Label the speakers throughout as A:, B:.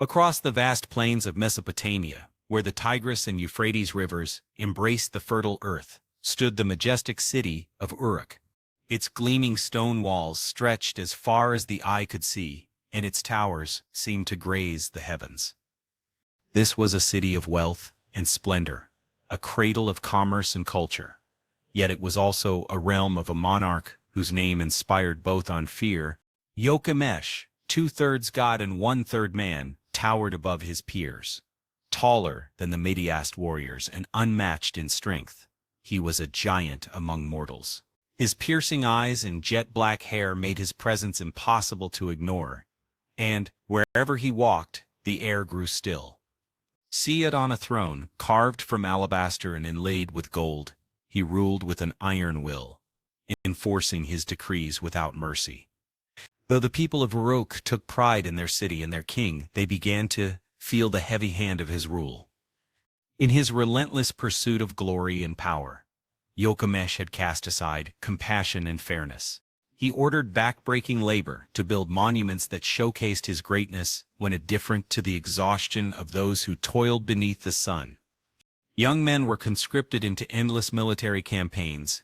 A: Across the vast plains of Mesopotamia, where the Tigris and Euphrates rivers embraced the fertile earth, stood the majestic city of Uruk. Its gleaming stone walls stretched as far as the eye could see, and its towers seemed to graze the heavens. This was a city of wealth and splendor, a cradle of commerce and culture. Yet it was also a realm of a monarch whose name inspired both on fear. Gilgamesh, 2/3 god and 1/3 man, towered above his peers. Taller than the mightiest warriors and unmatched in strength, he was a giant among mortals. His piercing eyes and jet-black hair made his presence impossible to ignore, and, wherever he walked, the air grew still. Seated on a throne, carved from alabaster and inlaid with gold, he ruled with an iron will, enforcing his decrees without mercy. Though the people of Uruk took pride in their city and their king, they began to feel the heavy hand of his rule. In his relentless pursuit of glory and power, Gilgamesh had cast aside compassion and fairness. He ordered back-breaking labor to build monuments that showcased his greatness when indifferent to the exhaustion of those who toiled beneath the sun. Young men were conscripted into endless military campaigns,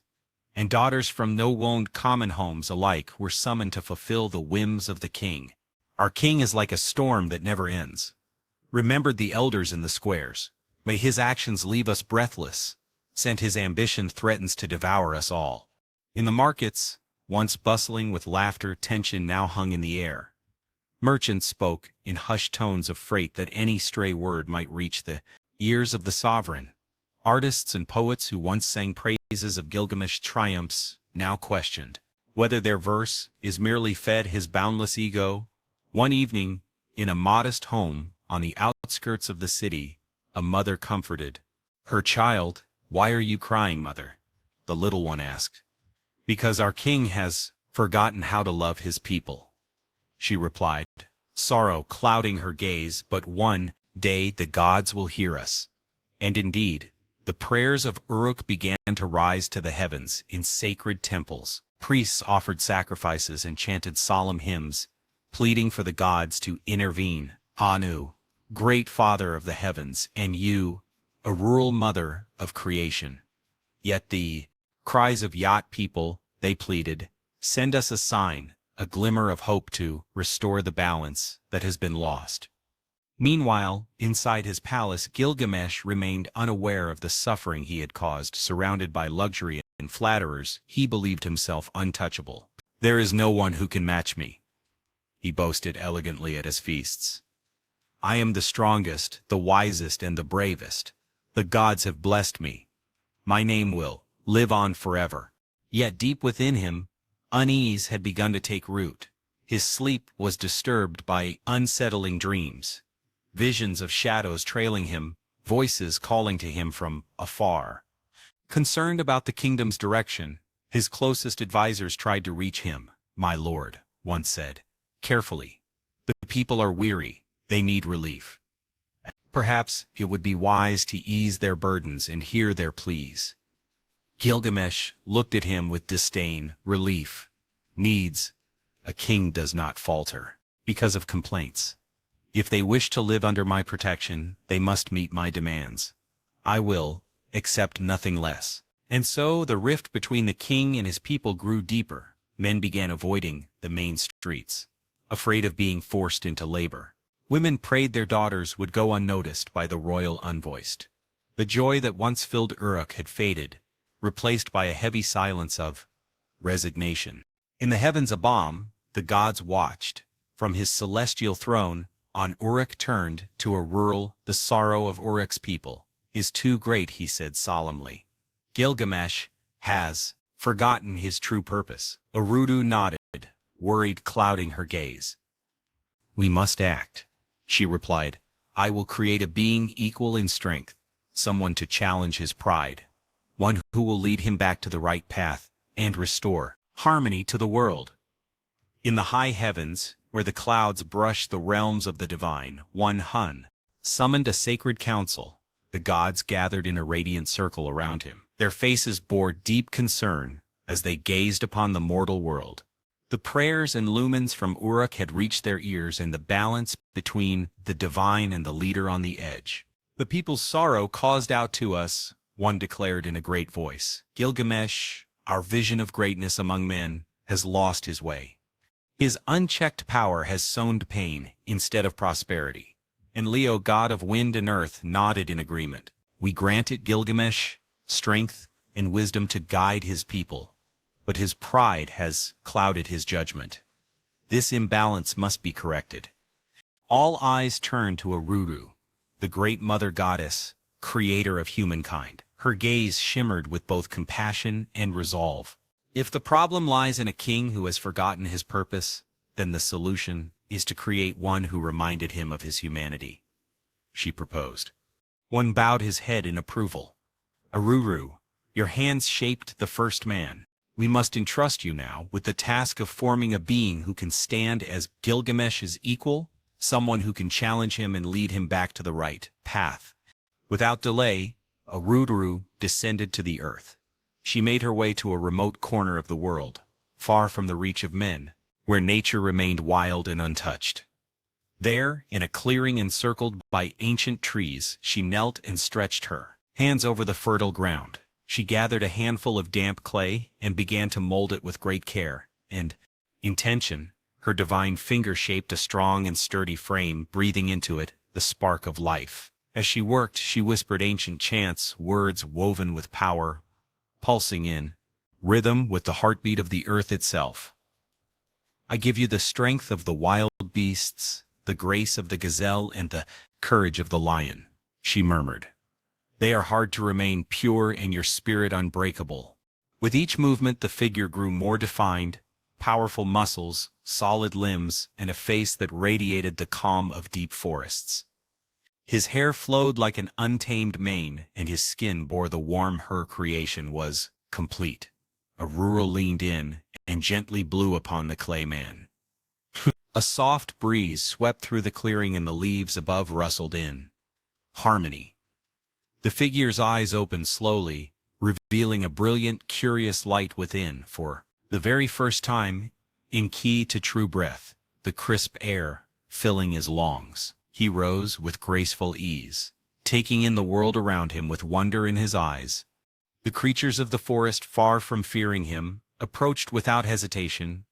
A: and daughters from no-owned common homes alike were summoned to fulfill the whims of the king. "Our king is like a storm that never ends," remembered the elders in the squares. "May his actions leave us breathless, since his ambition threatens to devour us all." In the markets, once bustling with laughter, tension now hung in the air. Merchants spoke in hushed tones of freight that any stray word might reach the ears of the sovereign. Artists and poets who once sang praises of Gilgamesh's triumphs now questioned whether their verse is merely fed his boundless ego. One evening, in a modest home on the outskirts of the city, a mother comforted her child. "Why are you crying, mother?" the little one asked. "Because our king has forgotten how to love his people," she replied, sorrow clouding her gaze. "But one day the gods will hear us." And indeed, the prayers of Uruk began to rise to the heavens in sacred temples. Priests offered sacrifices and chanted solemn hymns, pleading for the gods to intervene. "Anu, great father of the heavens, and you, a rural mother of creation." Yet the cries of yacht people, they pleaded, "Send us a sign, a glimmer of hope to restore the balance that has been lost." Meanwhile, inside his palace, Gilgamesh remained unaware of the suffering he had caused. Surrounded by luxury and flatterers, he believed himself untouchable. "There is no one who can match me," he boasted elegantly at his feasts. "I am the strongest, the wisest, and the bravest. The gods have blessed me. My name will live on forever." Yet deep within him, unease had begun to take root. His sleep was disturbed by unsettling dreams, visions of shadows trailing him, voices calling to him from afar. Concerned about the kingdom's direction, his closest advisors tried to reach him. "My lord," one said, carefully, "the people are weary, they need relief. Perhaps it would be wise to ease their burdens and hear their pleas." Gilgamesh looked at him with disdain. "Relief needs. A king does not falter because of complaints. If they wish to live under my protection, they must meet my demands. I will accept nothing less." And so the rift between the king and his people grew deeper. Men began avoiding the main streets, afraid of being forced into labor. Women prayed their daughters would go unnoticed by the royal unvoiced. The joy that once filled Uruk had faded, replaced by a heavy silence of resignation. In the heavens above, the gods watched. From his celestial throne, on Uruk turned to a rural. "The sorrow of Uruk's people is too great," he said solemnly. "Gilgamesh has forgotten his true purpose." Urudu nodded, worried clouding her gaze. "We must act," she replied. "I will create a being equal in strength, someone to challenge his pride, one who will lead him back to the right path and restore harmony to the world." In the high heavens, where the clouds brushed the realms of the divine, one Hun summoned a sacred council. The gods gathered in a radiant circle around him. Their faces bore deep concern as they gazed upon the mortal world. The prayers and lumens from Uruk had reached their ears, and the balance between the divine and the leader on the edge. "The people's sorrow caused out to us," one declared in a great voice. "Gilgamesh, our vision of greatness among men, has lost his way. His unchecked power has sown pain instead of prosperity." And Leo, god of wind and earth, nodded in agreement. "We granted Gilgamesh strength and wisdom to guide his people, but his pride has clouded his judgment. This imbalance must be corrected." All eyes turned to Uruk, the great mother goddess, creator of humankind. Her gaze shimmered with both compassion and resolve. "If the problem lies in a king who has forgotten his purpose, then the solution is to create one who reminded him of his humanity," she proposed. One bowed his head in approval. "Uruk, your hands shaped the first man. We must entrust you now with the task of forming a being who can stand as Gilgamesh's equal, someone who can challenge him and lead him back to the right path." Without delay, Uruk descended to the earth. She made her way to a remote corner of the world, far from the reach of men, where nature remained wild and untouched. There, in a clearing encircled by ancient trees, she knelt and stretched her hands over the fertile ground. She gathered a handful of damp clay and began to mold it with great care and intention. Her divine finger shaped a strong and sturdy frame, breathing into it the spark of life. As she worked, she whispered ancient chants, words woven with power, pulsing in rhythm with the heartbeat of the earth itself. "I give you the strength of the wild beasts, the grace of the gazelle, and the courage of the lion," she murmured. "They are hard to remain pure and your spirit unbreakable." With each movement the figure grew more defined, powerful muscles, solid limbs, and a face that radiated the calm of deep forests. His hair flowed like an untamed mane, and his skin bore the warmth. Her creation was complete. Uruk leaned in and gently blew upon the clay man. A soft breeze swept through the clearing and the leaves above rustled in harmony. The figure's eyes opened slowly, revealing a brilliant, curious light within. For the very first time, in key to true breath, the crisp air filling his lungs, he rose with graceful ease, taking in the world around him with wonder in his eyes. The creatures of the forest, far from fearing him, approached without hesitation.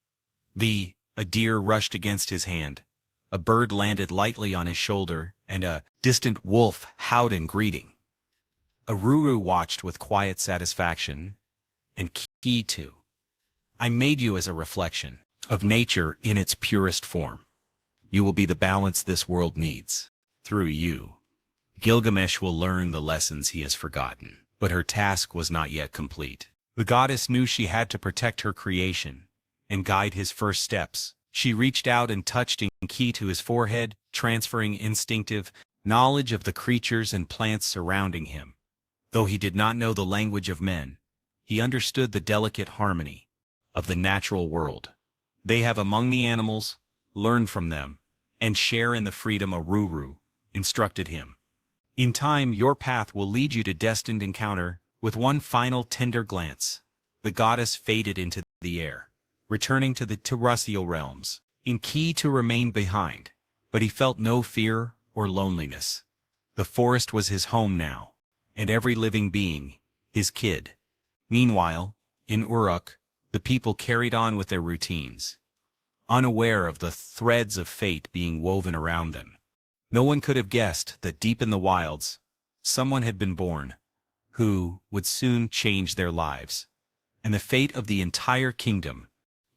A: A deer rushed against his hand, a bird landed lightly on his shoulder, and a distant wolf howled in greeting. Uruk watched with quiet satisfaction, and key to, "I made you as a reflection of nature in its purest form. You will be the balance this world needs. Through you, Gilgamesh will learn the lessons he has forgotten." But her task was not yet complete. The goddess knew she had to protect her creation and guide his first steps. She reached out and touched in key to his forehead, transferring instinctive knowledge of the creatures and plants surrounding him. Though he did not know the language of men, he understood the delicate harmony of the natural world. "They have among the animals, learn from them, and share in the freedom," Uruk instructed him. "In time your path will lead you to destined encounter." With one final tender glance, the goddess faded into the air, returning to the terrestrial realms. In key to remain behind, but he felt no fear or loneliness. The forest was his home now, and every living being, his kid. Meanwhile, in Uruk, the people carried on with their routines, unaware of the threads of fate being woven around them. No one could have guessed that deep in the wilds, someone had been born, who would soon change their lives, and the fate of the entire kingdom.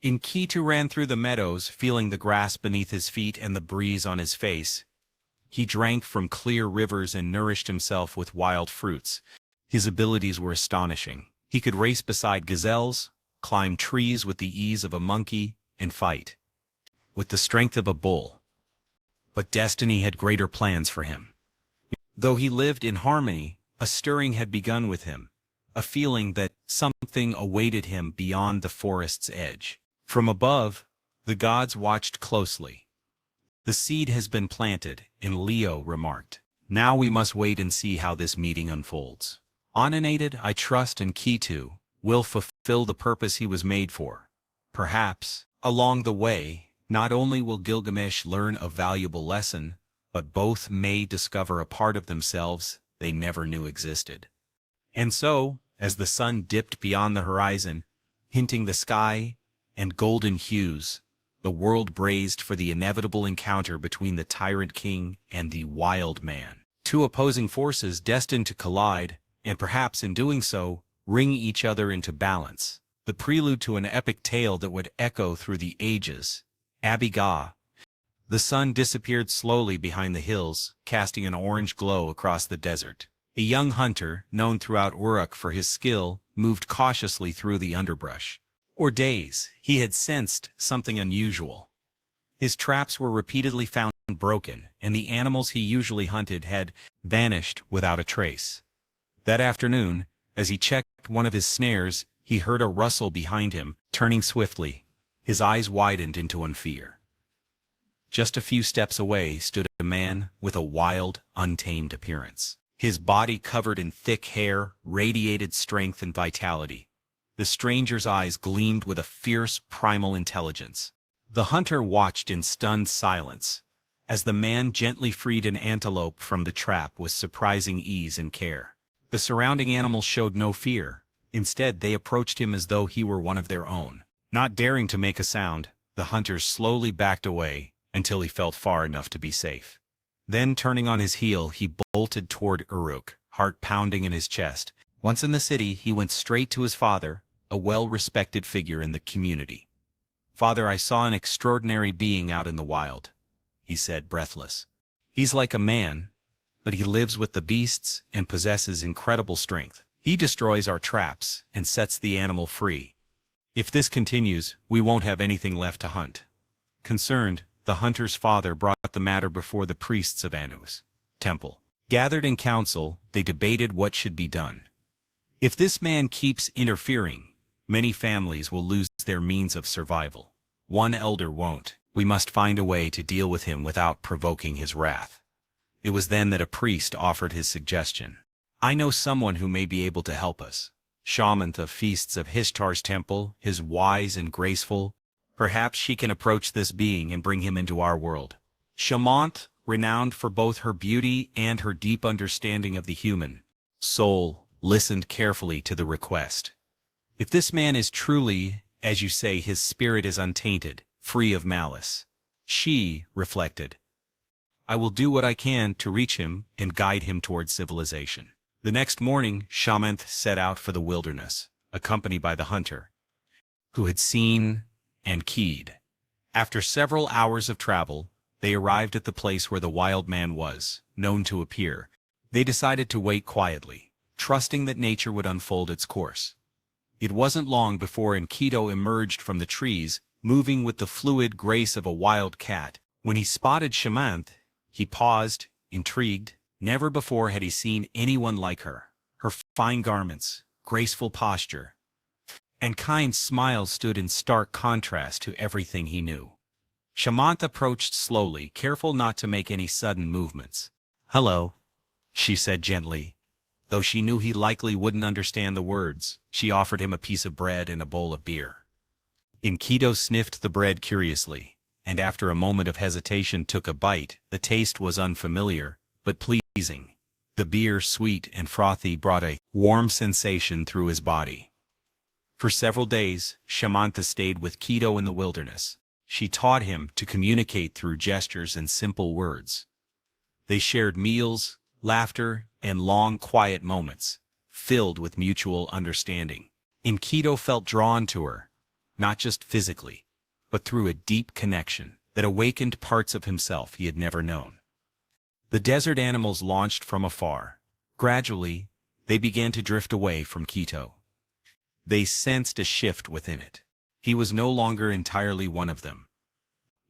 A: Enkidu ran through the meadows, feeling the grass beneath his feet and the breeze on his face. He drank from clear rivers and nourished himself with wild fruits. His abilities were astonishing. He could race beside gazelles, climb trees with the ease of a monkey, and fight with the strength of a bull. But destiny had greater plans for him. Though he lived in harmony, a stirring had begun with him, a feeling that something awaited him beyond the forest's edge. From above, the gods watched closely. "The seed has been planted," and Leo remarked. "Now we must wait and see how this meeting unfolds. Ononated, I trust, and Ketu will fulfill the purpose he was made for. Perhaps Along the way, not only will Gilgamesh learn a valuable lesson, but both may discover a part of themselves they never knew existed. And so, as the sun dipped beyond the horizon, hinting the sky and golden hues, the world braced for the inevitable encounter between the tyrant king and the wild man. Two opposing forces destined to collide, and perhaps in doing so, bring each other into balance. The prelude to an epic tale that would echo through the ages. Abigah. The sun disappeared slowly behind the hills, casting an orange glow across the desert. A young hunter, known throughout Uruk for his skill, moved cautiously through the underbrush. For days, he had sensed something unusual. His traps were repeatedly found broken, and the animals he usually hunted had vanished without a trace. That afternoon, as he checked one of his snares, he heard a rustle behind him. Turning swiftly, his eyes widened into fear. Just a few steps away stood a man with a wild, untamed appearance. His body covered in thick hair radiated strength and vitality. The stranger's eyes gleamed with a fierce, primal intelligence. The hunter watched in stunned silence, as the man gently freed an antelope from the trap with surprising ease and care. The surrounding animals showed no fear. Instead, they approached him as though he were one of their own. Not daring to make a sound, the hunter slowly backed away until he felt far enough to be safe. Then, turning on his heel, he bolted toward Uruk, heart pounding in his chest. Once in the city, he went straight to his father, a well-respected figure in the community. "Father, I saw an extraordinary being out in the wild," he said, breathless. "He's like a man, but he lives with the beasts and possesses incredible strength. He destroys our traps and sets the animal free. If this continues, we won't have anything left to hunt." Concerned, the hunter's father brought the matter before the priests of Anu's temple. Gathered in council, they debated what should be done. If this man keeps interfering, many families will lose their means of survival. One elder won't. We must find a way to deal with him without provoking his wrath. It was then that a priest offered his suggestion. "I know someone who may be able to help us. Shaman of feasts of Ishtar's temple is wise and graceful. Perhaps she can approach this being and bring him into our world." Shamant, renowned for both her beauty and her deep understanding of the human soul, listened carefully to the request. If this man is truly, as you say, his spirit is untainted, free of malice, she reflected, I will do what I can to reach him and guide him toward civilization. The next morning, Shamanth set out for the wilderness, accompanied by the hunter, who had seen and keyed. After several hours of travel, they arrived at the place where the wild man was known to appear. They decided to wait quietly, trusting that nature would unfold its course. It wasn't long before Enkidu emerged from the trees, moving with the fluid grace of a wild cat. When he spotted Shamanth, he paused, intrigued. Never before had he seen anyone like her. Her fine garments, graceful posture, and kind smile stood in stark contrast to everything he knew. Shamanth approached slowly, careful not to make any sudden movements. "Hello," she said gently. Though she knew he likely wouldn't understand the words, she offered him a piece of bread and a bowl of beer. Enkidu sniffed the bread curiously, and after a moment of hesitation took a bite. The taste was unfamiliar, but pleasing. The beer, sweet and frothy, brought a warm sensation through his body. For several days, Shamantha stayed with Enkidu in the wilderness. She taught him to communicate through gestures and simple words. They shared meals, laughter, and long, quiet moments, filled with mutual understanding. Enkidu felt drawn to her, not just physically, but through a deep connection that awakened parts of himself he had never known. The desert animals launched from afar. Gradually, they began to drift away from Enkidu. They sensed a shift within it. He was no longer entirely one of them.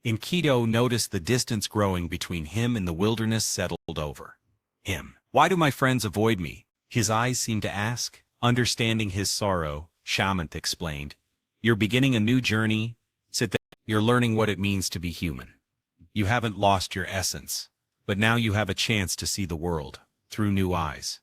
A: Enkidu noticed the distance growing between him and the wilderness settled over him. "Why do my friends avoid me?" his eyes seemed to ask. Understanding his sorrow, Shamanth explained, "You're beginning a new journey. Sit there. You're learning what it means to be human. You haven't lost your essence, but now you have a chance to see the world through new eyes."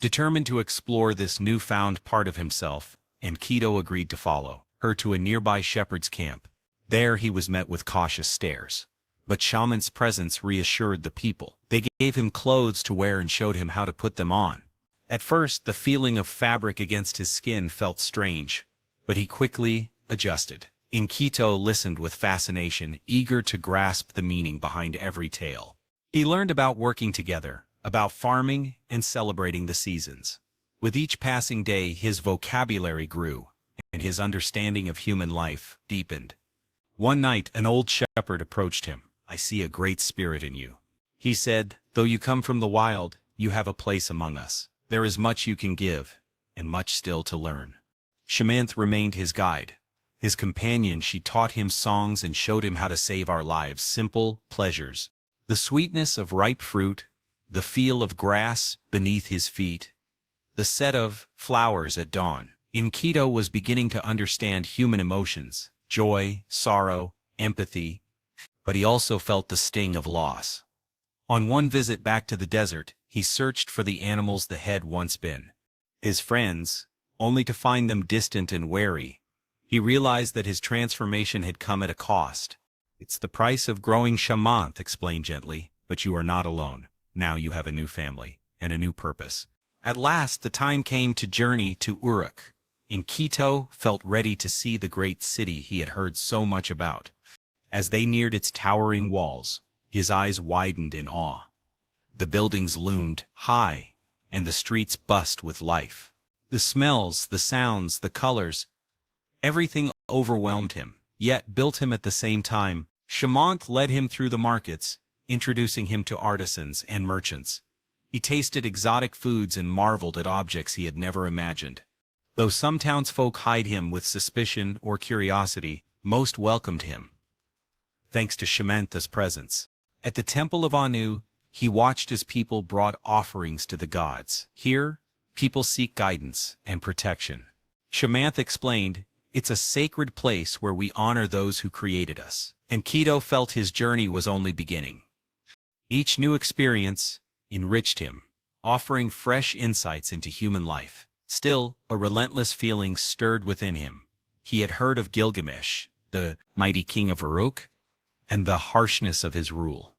A: Determined to explore this newfound part of himself, Enkidu agreed to follow her to a nearby shepherd's camp. There he was met with cautious stares. But Shaman's presence reassured the people. They gave him clothes to wear and showed him how to put them on. At first, the feeling of fabric against his skin felt strange, but he quickly adjusted. Inkito listened with fascination, eager to grasp the meaning behind every tale. He learned about working together, about farming and celebrating the seasons. With each passing day, his vocabulary grew, and his understanding of human life deepened. One night, an old shepherd approached him. "I see a great spirit in you," he said. "Though you come from the wild, you have a place among us. There is much you can give, and much still to learn." Shamanth remained his guide. His companion, she taught him songs and showed him how to save our lives, simple pleasures. The sweetness of ripe fruit, the feel of grass beneath his feet, the scent of flowers at dawn. Inkito was beginning to understand human emotions, joy, sorrow, empathy, but he also felt the sting of loss. On one visit back to the desert, he searched for the animals that had once been his friends, only to find them distant and wary. He realized that his transformation had come at a cost. "It's the price of growing Shamanth," explained gently, "but you are not alone. Now you have a new family, and a new purpose." At last the time came to journey to Uruk. Inkito felt ready to see the great city he had heard so much about. As they neared its towering walls, his eyes widened in awe. The buildings loomed high, and the streets buzzed with life. The smells, the sounds, the colors, everything overwhelmed him, yet built him at the same time. Shamanth led him through the markets, introducing him to artisans and merchants. He tasted exotic foods and marveled at objects he had never imagined. Though some townsfolk eyed him with suspicion or curiosity, most welcomed him, thanks to Shamantha's presence. At the Temple of Anu, he watched as people brought offerings to the gods. Here, people seek guidance and protection. Shamanth explained, "It's a sacred place where we honor those who created us." And Keto felt his journey was only beginning. Each new experience enriched him, offering fresh insights into human life. Still, a relentless feeling stirred within him. He had heard of Gilgamesh, the mighty king of Uruk, and the harshness of his rule.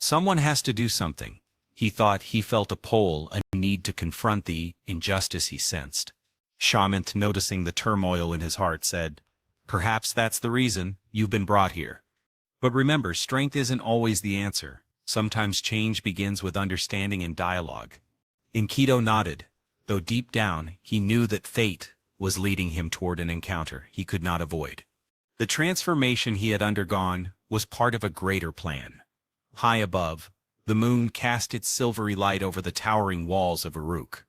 A: Someone has to do something, he thought. He felt a pull, a need to confront the injustice he sensed. Shamanth, noticing the turmoil in his heart, said, "Perhaps that's the reason you've been brought here. But remember, strength isn't always the answer. Sometimes change begins with understanding and dialogue." Enkidu nodded, though deep down he knew that fate was leading him toward an encounter he could not avoid. The transformation he had undergone was part of a greater plan. High above, the moon cast its silvery light over the towering walls of Uruk,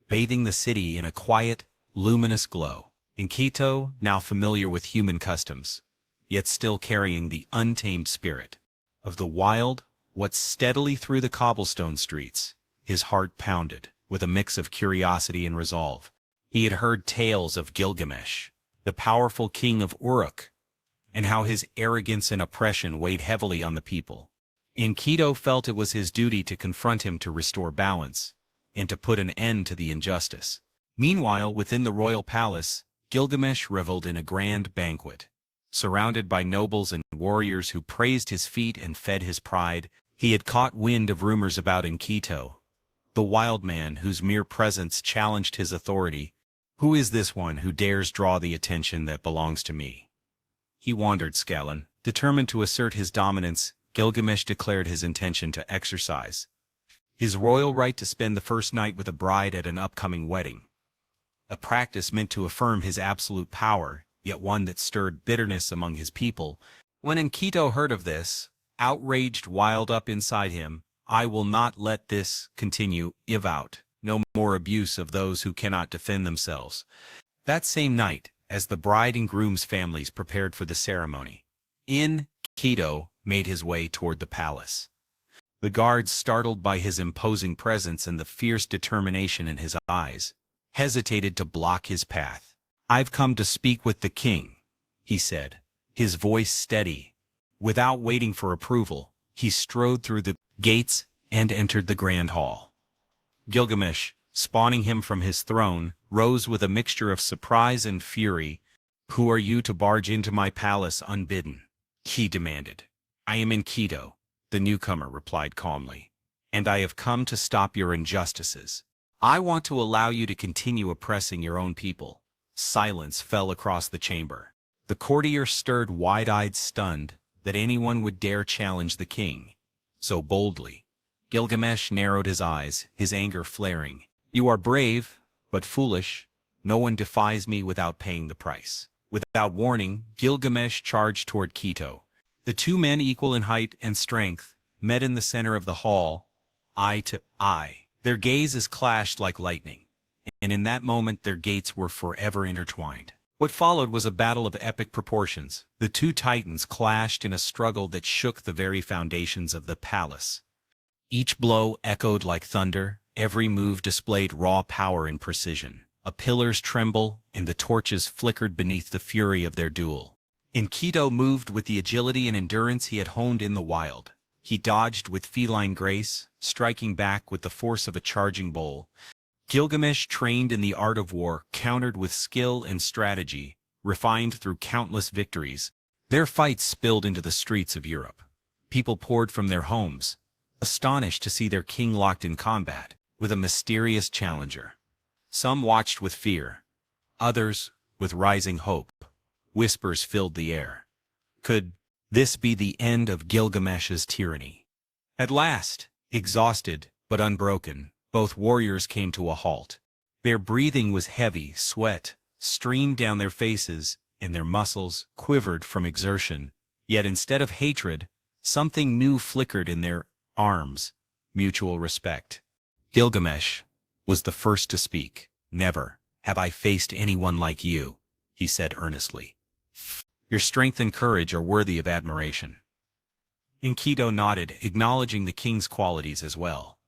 A: bathing the city in a quiet, luminous glow. Enkidu, now familiar with human customs, yet still carrying the untamed spirit of the wild, walked steadily through the cobblestone streets. His heart pounded with a mix of curiosity and resolve. He had heard tales of Gilgamesh, the powerful king of Uruk, and how his arrogance and oppression weighed heavily on the people. Enkidu felt it was his duty to confront him, to restore balance, and to put an end to the injustice. Meanwhile, within the royal palace, Gilgamesh reveled in a grand banquet. Surrounded by nobles and warriors who praised his feat and fed his pride, he had caught wind of rumors about Enkidu, the wild man whose mere presence challenged his authority. "Who is this one who dares draw the attention that belongs to me?" He wondered, scowling. Determined to assert his dominance, Gilgamesh declared his intention to exercise his royal right to spend the first night with a bride at an upcoming wedding. A practice meant to affirm his absolute power, yet one that stirred bitterness among his people. When Enkidu heard of this, outraged welled up inside him. "I will not let this continue," he vowed. "No more abuse of those who cannot defend themselves." That same night, as the bride and groom's families prepared for the ceremony, Enkidu made his way toward the palace. The guards, startled by his imposing presence and the fierce determination in his eyes, hesitated to block his path. "I've come to speak with the king," he said, his voice steady. Without waiting for approval, he strode through the gates and entered the grand hall. Gilgamesh, spawning him from his throne, rose with a mixture of surprise and fury. Who are you to barge into my palace unbidden? He demanded. I am Enkidu, the newcomer replied calmly, and I have come to stop your injustices. I want to allow you to continue oppressing your own people. Silence fell across the chamber. The courtiers stirred wide-eyed, stunned that anyone would dare challenge the king so boldly. Gilgamesh narrowed his eyes, his anger flaring. You are brave, but foolish. No one defies me without paying the price. Without warning, Gilgamesh charged toward Keto. The two men, equal in height and strength, met in the center of the hall, eye to eye. Their gazes clashed like lightning, and in that moment their gates were forever intertwined. What followed was a battle of epic proportions. The two titans clashed in a struggle that shook the very foundations of the palace. Each blow echoed like thunder, every move displayed raw power and precision. The pillars trembled, and the torches flickered beneath the fury of their duel. Enkidu moved with the agility and endurance he had honed in the wild. He dodged with feline grace, striking back with the force of a charging bull. Gilgamesh, trained in the art of war, countered with skill and strategy, refined through countless victories. Their fights spilled into the streets of Europe. People poured from their homes, astonished to see their king locked in combat with a mysterious challenger. Some watched with fear, others with rising hope. Whispers filled the air. Could this be the end of Gilgamesh's tyranny? At last, exhausted but unbroken, both warriors came to a halt. Their breathing was heavy, sweat streamed down their faces, and their muscles quivered from exertion. Yet instead of hatred, something new flickered in their arms: mutual respect. Gilgamesh was the first to speak. Never have I faced anyone like you, he said earnestly. Your strength and courage are worthy of admiration. Enkidu nodded, acknowledging the king's qualities as well.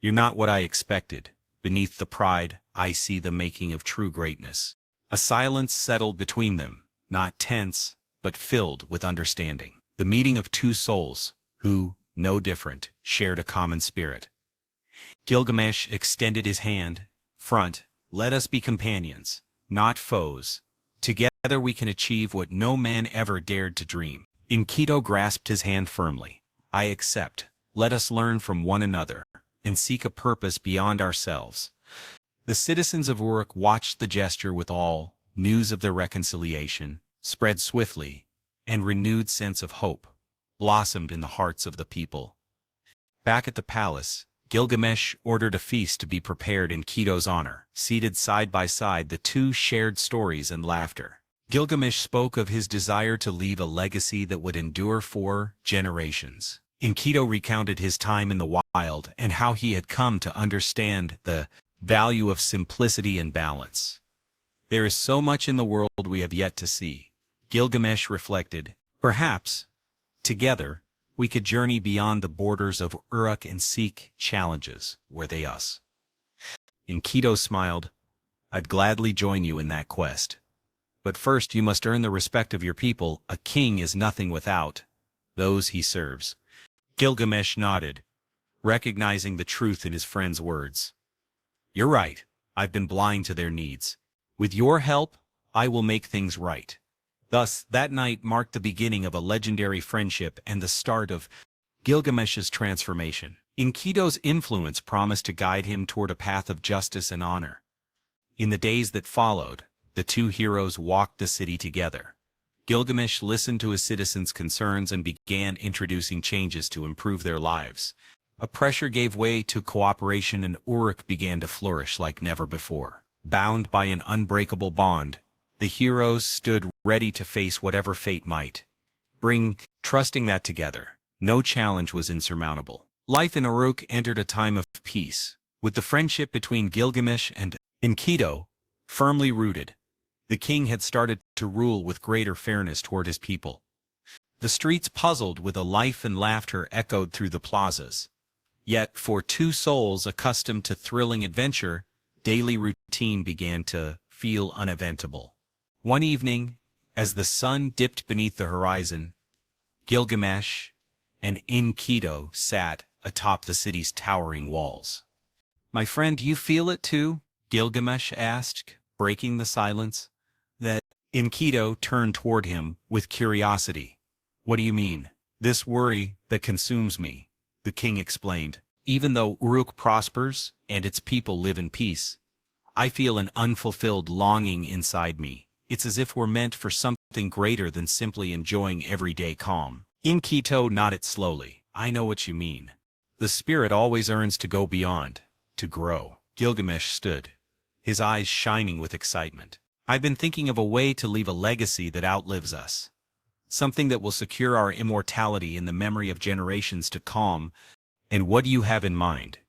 A: You're not what I expected. Beneath the pride, I see the making of true greatness. A silence settled between them, not tense, but filled with understanding. The meeting of two souls, who, no different, shared a common spirit. Gilgamesh extended his hand. Front, let us be companions, not foes. Together we can achieve what no man ever dared to dream. Enkidu grasped his hand firmly. I accept. Let us learn from one another, and seek a purpose beyond ourselves. The citizens of Uruk watched the gesture with awe. News of their reconciliation spread swiftly, and renewed sense of hope blossomed in the hearts of the people. Back at the palace, Gilgamesh ordered a feast to be prepared in Enkidu's honor. Seated side by side, the two shared stories and laughter. Gilgamesh spoke of his desire to leave a legacy that would endure for generations. Enkidu recounted his time in the wild and how he had come to understand the value of simplicity and balance. There is so much in the world we have yet to see, Gilgamesh reflected. Perhaps, together, we could journey beyond the borders of Uruk and seek challenges where they us. Enkidu smiled. I'd gladly join you in that quest. But first you must earn the respect of your people. A king is nothing without those he serves. Gilgamesh nodded, recognizing the truth in his friend's words. You're right. I've been blind to their needs. With your help, I will make things right. Thus, that night marked the beginning of a legendary friendship and the start of Gilgamesh's transformation. Enkidu's influence promised to guide him toward a path of justice and honor. In the days that followed, the two heroes walked the city together. Gilgamesh listened to his citizens' concerns and began introducing changes to improve their lives. A pressure gave way to cooperation, and Uruk began to flourish like never before. Bound by an unbreakable bond, the heroes stood ready to face whatever fate might bring, trusting that together, no challenge was insurmountable. Life in Uruk entered a time of peace, with the friendship between Gilgamesh and Enkidu firmly rooted. The king had started to rule with greater fairness toward his people. The streets puzzled with a life and laughter echoed through the plazas. Yet, for two souls accustomed to thrilling adventure, daily routine began to feel uneventable. One evening, as the sun dipped beneath the horizon, Gilgamesh and Enkidu sat atop the city's towering walls. My friend, you feel it too? Gilgamesh asked, breaking the silence. That Enkidu turned toward him with curiosity. What do you mean? This worry that consumes me, the king explained. Even though Uruk prospers and its people live in peace, I feel an unfulfilled longing inside me. It's as if we're meant for something greater than simply enjoying everyday calm. Enkidu nodded slowly. I know what you mean. The spirit always yearns to go beyond, to grow. Gilgamesh stood, his eyes shining with excitement. I've been thinking of a way to leave a legacy that outlives us. Something that will secure our immortality in the memory of generations to come. And what do you have in mind?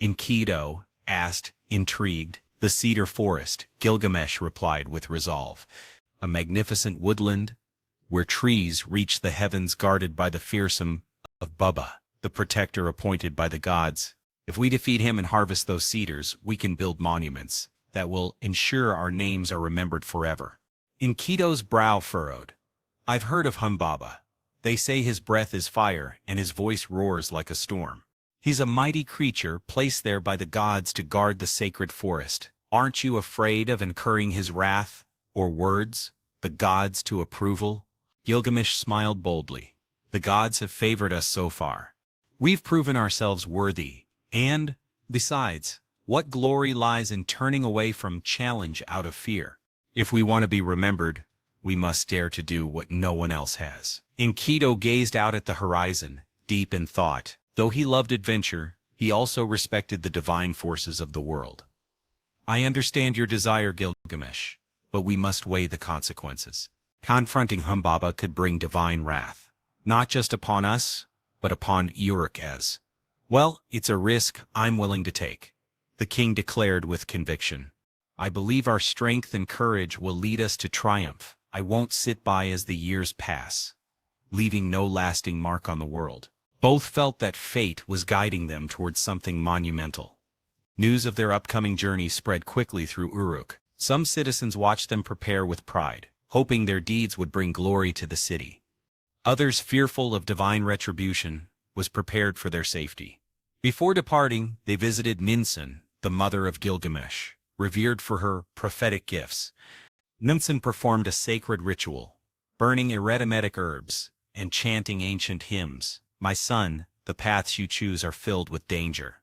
A: Enkidu asked, intrigued. The cedar forest, Gilgamesh replied with resolve. A magnificent woodland, where trees reach the heavens guarded by the fearsome of Bubba, the protector appointed by the gods. If we defeat him and harvest those cedars, we can build monuments that will ensure our names are remembered forever. Enkidu's brow furrowed. I've heard of Humbaba. They say his breath is fire and his voice roars like a storm. He's a mighty creature placed there by the gods to guard the sacred forest. Aren't you afraid of incurring his wrath, or words, the gods to approval? Gilgamesh smiled boldly. The gods have favored us so far. We've proven ourselves worthy, and, besides, what glory lies in turning away from challenge out of fear? If we want to be remembered, we must dare to do what no one else has. Enkidu gazed out at the horizon, deep in thought. Though he loved adventure, he also respected the divine forces of the world. I understand your desire, Gilgamesh, but we must weigh the consequences. Confronting Humbaba could bring divine wrath, not just upon us, but upon Uruk as well. It's a risk I'm willing to take, the king declared with conviction. I believe our strength and courage will lead us to triumph. I won't sit by as the years pass, leaving no lasting mark on the world. Both felt that fate was guiding them towards something monumental. News of their upcoming journey spread quickly through Uruk. Some citizens watched them prepare with pride, hoping their deeds would bring glory to the city. Others, fearful of divine retribution, was prepared for their safety. Before departing, they visited Ninsun, the mother of Gilgamesh, revered for her prophetic gifts. Ninsun performed a sacred ritual, burning eremitical herbs and chanting ancient hymns. My son, the paths you choose are filled with danger,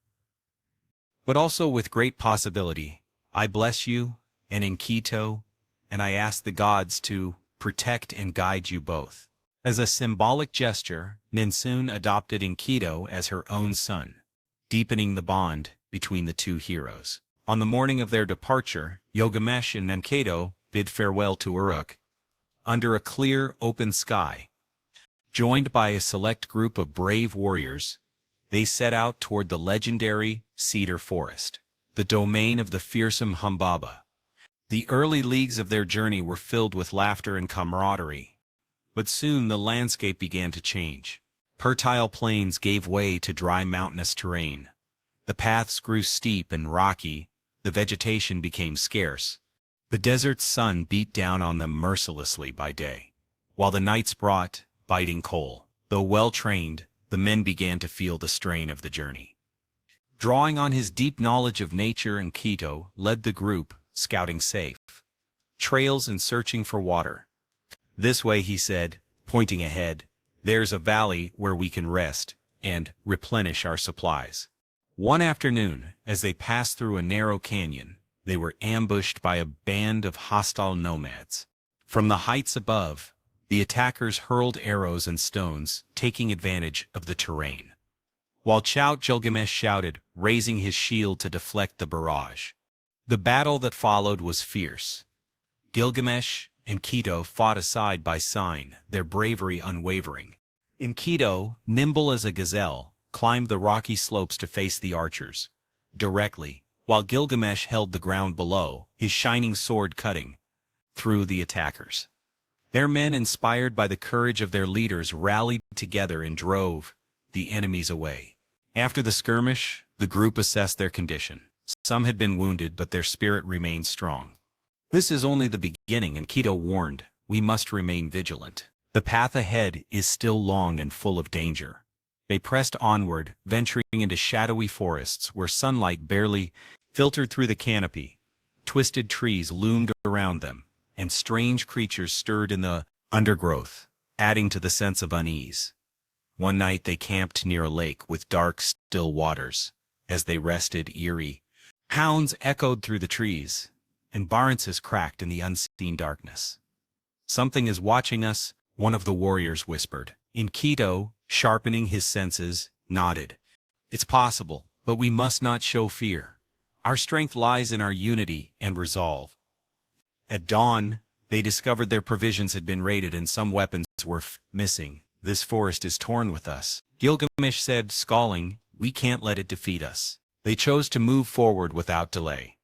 A: but also with great possibility. I bless you, and Enkidu, and I ask the gods to protect and guide you both. As a symbolic gesture, Ninsun adopted Enkidu as her own son, deepening the bond between the two heroes. On the morning of their departure, Gilgamesh and Enkidu bid farewell to Uruk. Under a clear, open sky, joined by a select group of brave warriors, they set out toward the legendary cedar forest, the domain of the fearsome Humbaba. The early leagues of their journey were filled with laughter and camaraderie, but soon the landscape began to change. Fertile plains gave way to dry mountainous terrain. The paths grew steep and rocky, the vegetation became scarce. The desert's sun beat down on them mercilessly by day, while the nights brought biting cold. Though well-trained, the men began to feel the strain of the journey. Drawing on his deep knowledge of nature, Enkidu led the group, scouting safe trails and searching for water. This way, he said, pointing ahead, there's a valley where we can rest and replenish our supplies. One afternoon, as they passed through a narrow canyon, they were ambushed by a band of hostile nomads. From the heights above, the attackers hurled arrows and stones, taking advantage of the terrain. While Gilgamesh shouted, raising his shield to deflect the barrage. The battle that followed was fierce. Gilgamesh and Enkidu fought side by side, their bravery unwavering. Enkidu, nimble as a gazelle, climbed the rocky slopes to face the archers directly, while Gilgamesh held the ground below, his shining sword cutting through the attackers. Their men, inspired by the courage of their leaders, rallied together and drove the enemies away. After the skirmish, the group assessed their condition. Some had been wounded, but their spirit remained strong. This is only the beginning, Enkidu warned. We must remain vigilant. The path ahead is still long and full of danger. They pressed onward, venturing into shadowy forests where sunlight barely filtered through the canopy. Twisted trees loomed around them, and strange creatures stirred in the undergrowth, adding to the sense of unease. One night they camped near a lake with dark, still waters. As they rested, eerie hounds echoed through the trees, and barnces cracked in the unseen darkness. "Something is watching us," one of the warriors whispered. Enkidu, sharpening his senses, nodded. "It's possible, but we must not show fear. Our strength lies in our unity and resolve." At dawn, they discovered their provisions had been raided and some weapons were missing. "This forest is torn with us," Gilgamesh said, scowling. "We can't let it defeat us." They chose to move forward without delay.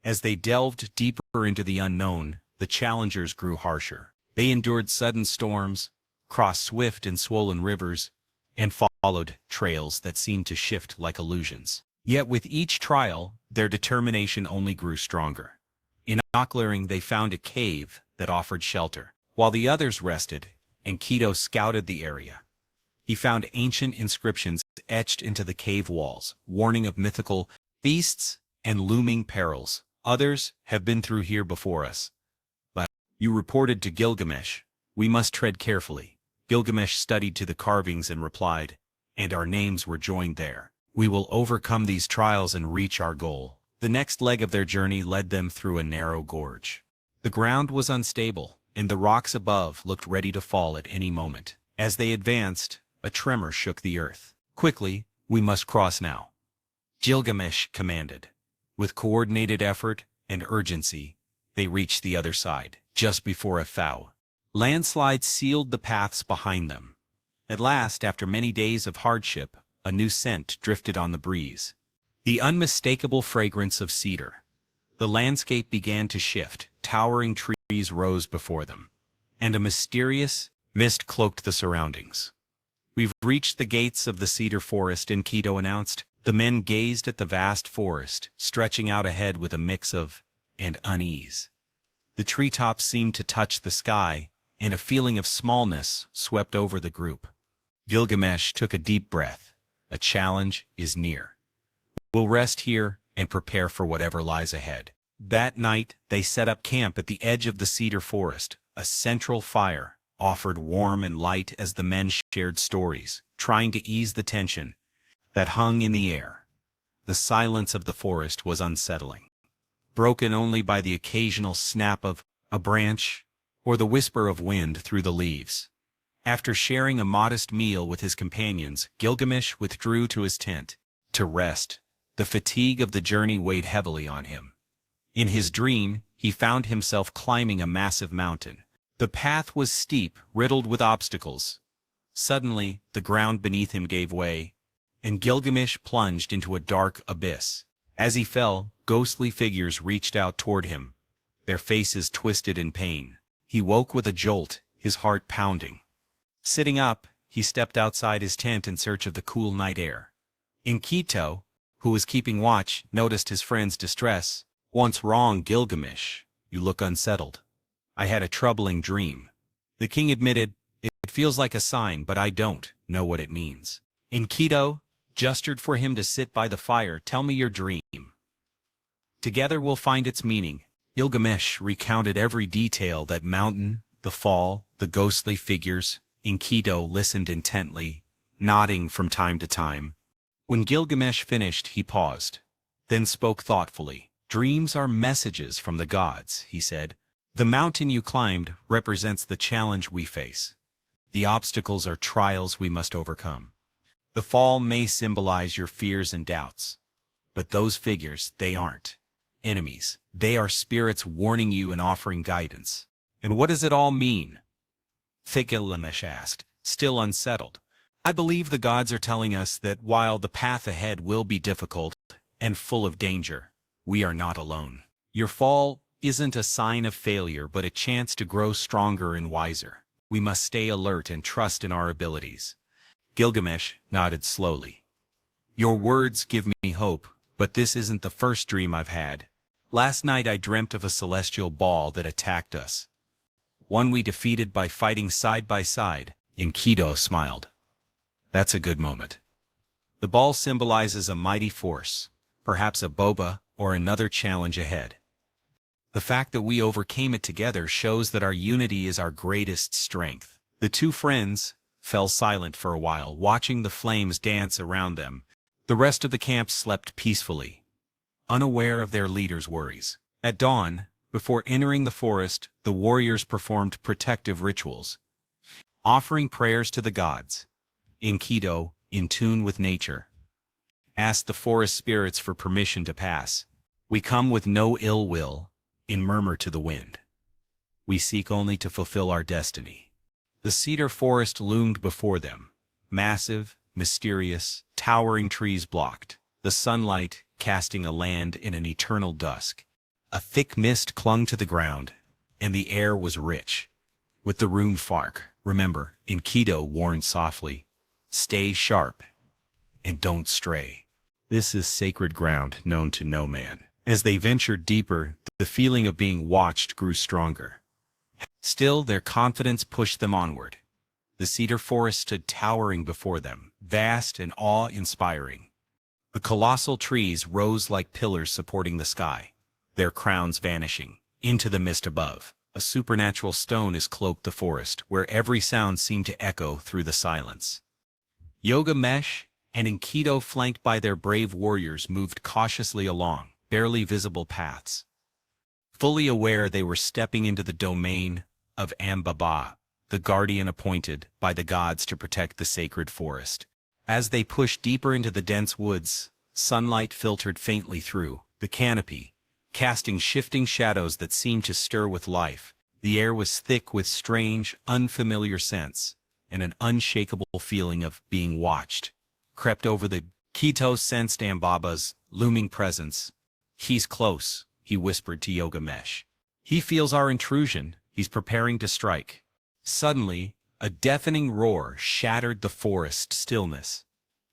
A: As they delved deeper into the unknown, the challengers grew harsher. They endured sudden storms, crossed swift and swollen rivers, and followed trails that seemed to shift like illusions. Yet with each trial, their determination only grew stronger. In a clearing, they found a cave that offered shelter. While the others rested, Enkidu scouted the area. He found ancient inscriptions etched into the cave walls, warning of mythical beasts and looming perils. "Others have been through here before us. But you reported to Gilgamesh. We must tread carefully." Gilgamesh studied to the carvings and replied, "And our names were joined there. We will overcome these trials and reach our goal." The next leg of their journey led them through a narrow gorge. The ground was unstable, and the rocks above looked ready to fall at any moment. As they advanced, a tremor shook the earth. "Quickly, we must cross now," Gilgamesh commanded. With coordinated effort and urgency, they reached the other side. Just before a thaw, landslides sealed the paths behind them. At last, after many days of hardship, a new scent drifted on the breeze. The unmistakable fragrance of cedar. The landscape began to shift, towering trees rose before them, and a mysterious mist cloaked the surroundings. "We've reached the gates of the cedar forest," Enkidu announced. The men gazed at the vast forest, stretching out ahead with a mix of and unease. The treetops seemed to touch the sky, and a feeling of smallness swept over the group. Gilgamesh took a deep breath. A challenge is near. "We'll rest here and prepare for whatever lies ahead." That night, they set up camp at the edge of the cedar forest. A central fire offered warmth and light as the men shared stories, trying to ease the tension that hung in the air. The silence of the forest was unsettling, broken only by the occasional snap of a branch or the whisper of wind through the leaves. After sharing a modest meal with his companions, Gilgamesh withdrew to his tent to rest. The fatigue of the journey weighed heavily on him. In his dream, he found himself climbing a massive mountain. The path was steep, riddled with obstacles. Suddenly, the ground beneath him gave way, and Gilgamesh plunged into a dark abyss. As he fell, ghostly figures reached out toward him, their faces twisted in pain. He woke with a jolt, his heart pounding. Sitting up, he stepped outside his tent in search of the cool night air. Enkidu, who was keeping watch, noticed his friend's distress. "What's wrong, Gilgamesh? You look unsettled." "I had a troubling dream," the king admitted. "It feels like a sign, but I don't know what it means." Enkidu gestured for him to sit by the fire. "Tell me your dream. Together we'll find its meaning." Gilgamesh recounted every detail: that mountain, the fall, the ghostly figures. Enkidu listened intently, nodding from time to time. When Gilgamesh finished, he paused, then spoke thoughtfully. "Dreams are messages from the gods," he said. "The mountain you climbed represents the challenge we face. The obstacles are trials we must overcome. The fall may symbolize your fears and doubts. But those figures, they aren't enemies. They are spirits warning you and offering guidance." "And what does it all mean?" Gilgamesh asked, still unsettled. "I believe the gods are telling us that while the path ahead will be difficult and full of danger, we are not alone. Your fall isn't a sign of failure but a chance to grow stronger and wiser. We must stay alert and trust in our abilities." Gilgamesh nodded slowly. "Your words give me hope, but this isn't the first dream I've had. Last night I dreamt of a celestial ball that attacked us. One we defeated by fighting side by side." Enkidu smiled. "That's a good moment. The ball symbolizes a mighty force, perhaps a boba or another challenge ahead." The fact that we overcame it together shows that our unity is our greatest strength. The two friends fell silent for a while, watching the flames dance around them. The rest of the camp slept peacefully, unaware of their leader's worries. At dawn, before entering the forest, the warriors performed protective rituals, offering prayers to the gods. Enkidu, in tune with nature, asked the forest spirits for permission to pass. "We come with no ill will," in murmur to the wind. "We seek only to fulfill our destiny." The cedar forest loomed before them, massive, mysterious, towering trees blocked the sunlight, casting a land in an eternal dusk. A thick mist clung to the ground, and the air was rich with the rune fark. Remember, Enkidu warned softly, "Stay sharp and don't stray. This is sacred ground known to no man." As they ventured deeper, the feeling of being watched grew stronger. Still, their confidence pushed them onward. The cedar forest stood towering before them, vast and awe-inspiring. The colossal trees rose like pillars supporting the sky, their crowns vanishing into the mist above. A supernatural stillness cloaked the forest, where every sound seemed to echo through the silence. Gilgamesh and Enkidu, flanked by their brave warriors, moved cautiously along barely visible paths, fully aware they were stepping into the domain of Ambaba, the guardian appointed by the gods to protect the sacred forest. As they pushed deeper into the dense woods, sunlight filtered faintly through the canopy, casting shifting shadows that seemed to stir with life. The air was thick with strange, unfamiliar scents, and an unshakable feeling of being watched crept over the Enkidu sensed Ambaba's looming presence. "He's close," he whispered to Gilgamesh. "He feels our intrusion. He's preparing to strike." Suddenly, a deafening roar shattered the forest stillness,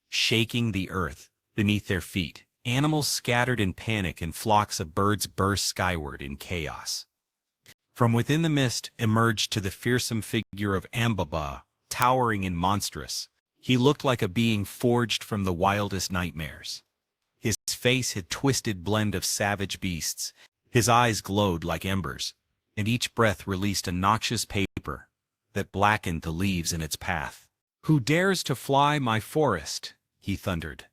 A: shaking the earth beneath their feet. Animals scattered in panic and flocks of birds burst skyward in chaos. From within the mist emerged the fearsome figure of Ambaba, towering and monstrous. He looked like a being forged from the wildest nightmares. His face had a twisted blend of savage beasts. His eyes glowed like embers, and each breath released a noxious vapor that blackened the leaves in its path. "Who dares to fly my forest?" he thundered,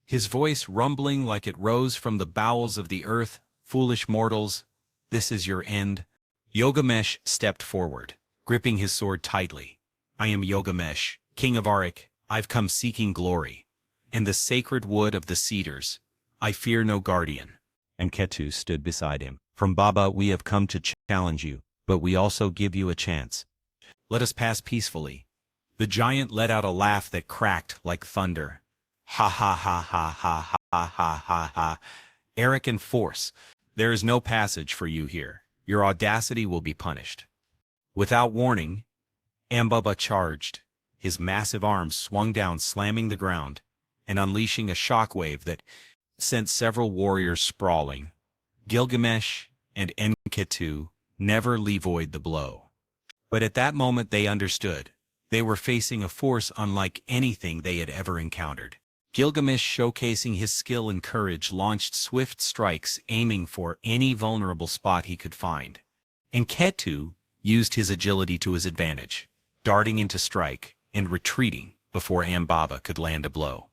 A: his voice rumbling like it rose from the bowels of the earth. "Foolish mortals, this is your end." Gilgamesh stepped forward, gripping his sword tightly. "I am Gilgamesh, king of Uruk. I've come seeking glory and the sacred wood of the cedars. I fear no guardian." And Ketu stood beside him. "From Baba we have come to challenge you, but we also give you a chance. Let us pass peacefully." The giant let out a laugh that cracked like thunder. "Ha ha ha ha ha ha ha ha ha. Arrogant force, there is no passage for you here. Your audacity will be punished." Without warning, Ambaba charged. His massive arms swung down, slamming the ground and unleashing a shockwave that sent several warriors sprawling. Gilgamesh and Enkidu never levied the blow. But at that moment they understood. They were facing a force unlike anything they had ever encountered. Gilgamesh, showcasing his skill and courage, launched swift strikes, aiming for any vulnerable spot he could find. Enkidu used his agility to his advantage, darting into strike and retreating before Ambaba could land a blow.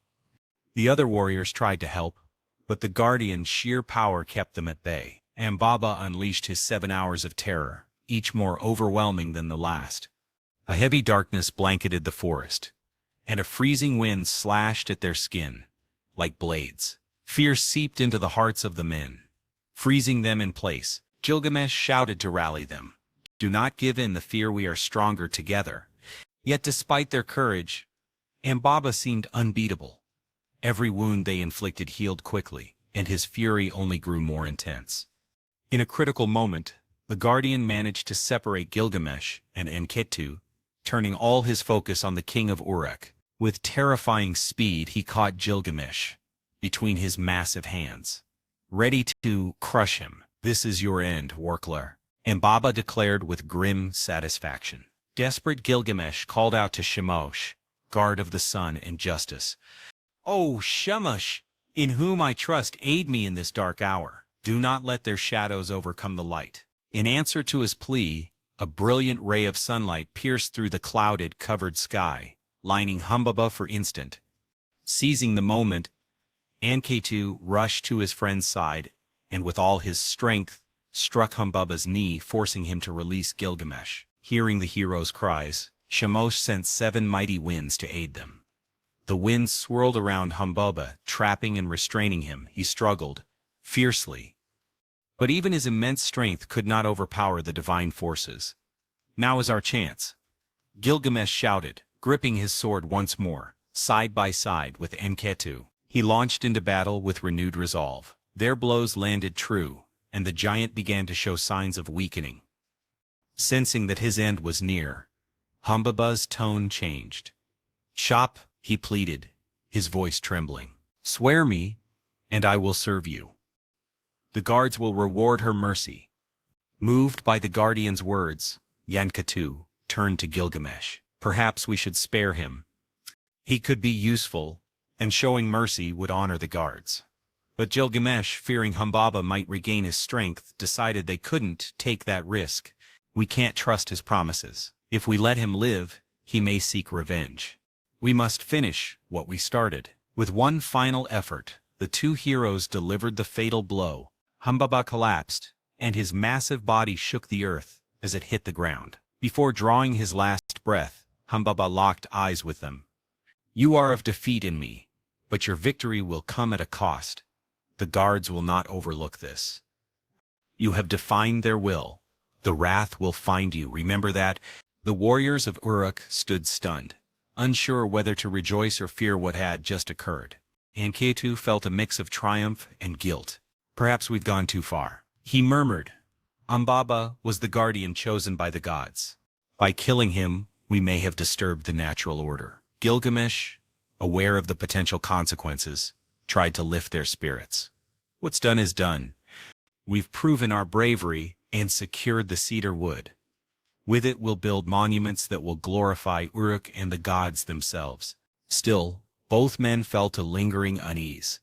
A: The other warriors tried to help, but the guardian's sheer power kept them at bay. Ambaba unleashed his 7 hours of terror, each more overwhelming than the last. A heavy darkness blanketed the forest, and a freezing wind slashed at their skin like blades. Fear seeped into the hearts of the men, freezing them in place. Gilgamesh shouted to rally them. "Do not give in. The fear, we are stronger together." Yet despite their courage, Ambaba seemed unbeatable. Every wound they inflicted healed quickly, and his fury only grew more intense. In a critical moment, the guardian managed to separate Gilgamesh and Enkidu, turning all his focus on the king of Uruk. With terrifying speed, he caught Gilgamesh between his massive hands, ready to crush him. "This is your end, Workler," Ambaba declared with grim satisfaction. Desperate Gilgamesh called out to Shamash, guard of the sun and justice. "Oh, Shamash, in whom I trust, aid me in this dark hour." Do not let their shadows overcome the light. In answer to his plea, a brilliant ray of sunlight pierced through the clouded, covered sky, lining Humbaba for instant. Seizing the moment, Enkidu rushed to his friend's side, and with all his strength, struck Humbaba's knee, forcing him to release Gilgamesh. Hearing the hero's cries, Shamash sent 7 mighty winds to aid them. The winds swirled around Humbaba, trapping and restraining him. He struggled, fiercely. But even his immense strength could not overpower the divine forces. Now is our chance, Gilgamesh shouted, gripping his sword once more, side by side with Enkidu. He launched into battle with renewed resolve. Their blows landed true, and the giant began to show signs of weakening. Sensing that his end was near, Humbaba's tone changed. "Chop," he pleaded, his voice trembling. "Swear me, and I will serve you. The guards will reward her mercy." Moved by the guardian's words, Enkidu turned to Gilgamesh. "Perhaps we should spare him. He could be useful, and showing mercy would honor the guards." But Gilgamesh, fearing Humbaba might regain his strength, decided they couldn't take that risk. "We can't trust his promises. If we let him live, he may seek revenge. We must finish what we started." With one final effort, the 2 heroes delivered the fatal blow. Humbaba collapsed, and his massive body shook the earth as it hit the ground. Before drawing his last breath, Humbaba locked eyes with them. "You are of defeat in me, but your victory will come at a cost. The guards will not overlook this. You have defied their will. The wrath will find you. Remember that." The warriors of Uruk stood stunned, unsure whether to rejoice or fear what had just occurred. Enkidu felt a mix of triumph and guilt. "Perhaps we've gone too far," he murmured. Humbaba was the guardian chosen by the gods. By killing him, we may have disturbed the natural order. Gilgamesh, aware of the potential consequences, tried to lift their spirits. "What's done is done. We've proven our bravery and secured the cedar wood. With it we'll build monuments that will glorify Uruk and the gods themselves." Still, both men felt a lingering unease.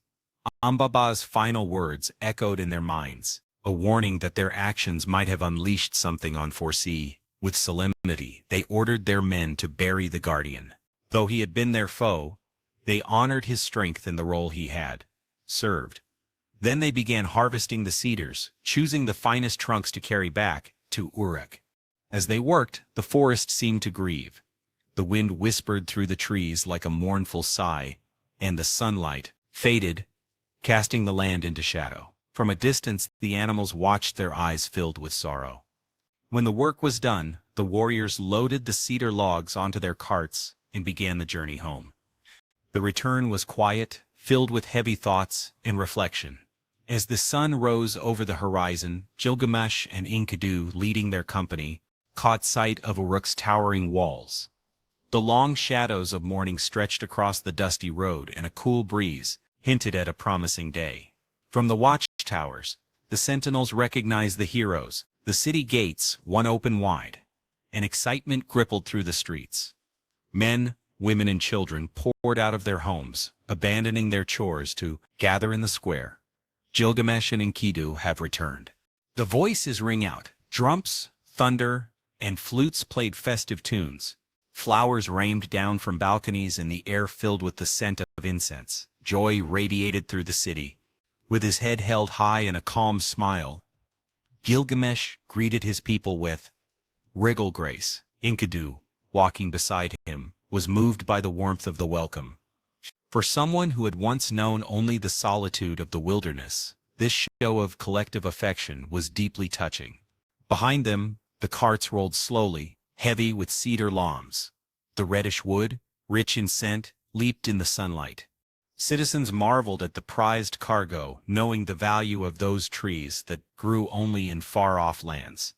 A: Humbaba's final words echoed in their minds, a warning that their actions might have unleashed something unforeseen. With solemnity, they ordered their men to bury the guardian. Though he had been their foe, they honored his strength in the role he had served. Then they began harvesting the cedars, choosing the finest trunks to carry back to Uruk. As they worked, the forest seemed to grieve. The wind whispered through the trees like a mournful sigh, and the sunlight faded, casting the land into shadow. From a distance, the animals watched, their eyes filled with sorrow. When the work was done, the warriors loaded the cedar logs onto their carts and began the journey home. The return was quiet, filled with heavy thoughts and reflection. As the sun rose over the horizon, Gilgamesh and Enkidu, leading their company, caught sight of Uruk's towering walls. The long shadows of morning stretched across the dusty road, and a cool breeze hinted at a promising day. From the watchtowers, the sentinels recognized the heroes, the city gates one open wide, and excitement rippled through the streets. Men, women, and children poured out of their homes, abandoning their chores to gather in the square. Gilgamesh and Enkidu have returned. The voices ring out. Drums, thunder, and flutes played festive tunes. Flowers rained down from balconies, and the air filled with the scent of incense. Joy radiated through the city. With his head held high and a calm smile, Gilgamesh greeted his people with regal grace. Enkidu, walking beside him, was moved by the warmth of the welcome. For someone who had once known only the solitude of the wilderness, this show of collective affection was deeply touching. Behind them, the carts rolled slowly, heavy with cedar logs. The reddish wood, rich in scent, leaped in the sunlight. Citizens marveled at the prized cargo, knowing the value of those trees that grew only in far-off lands.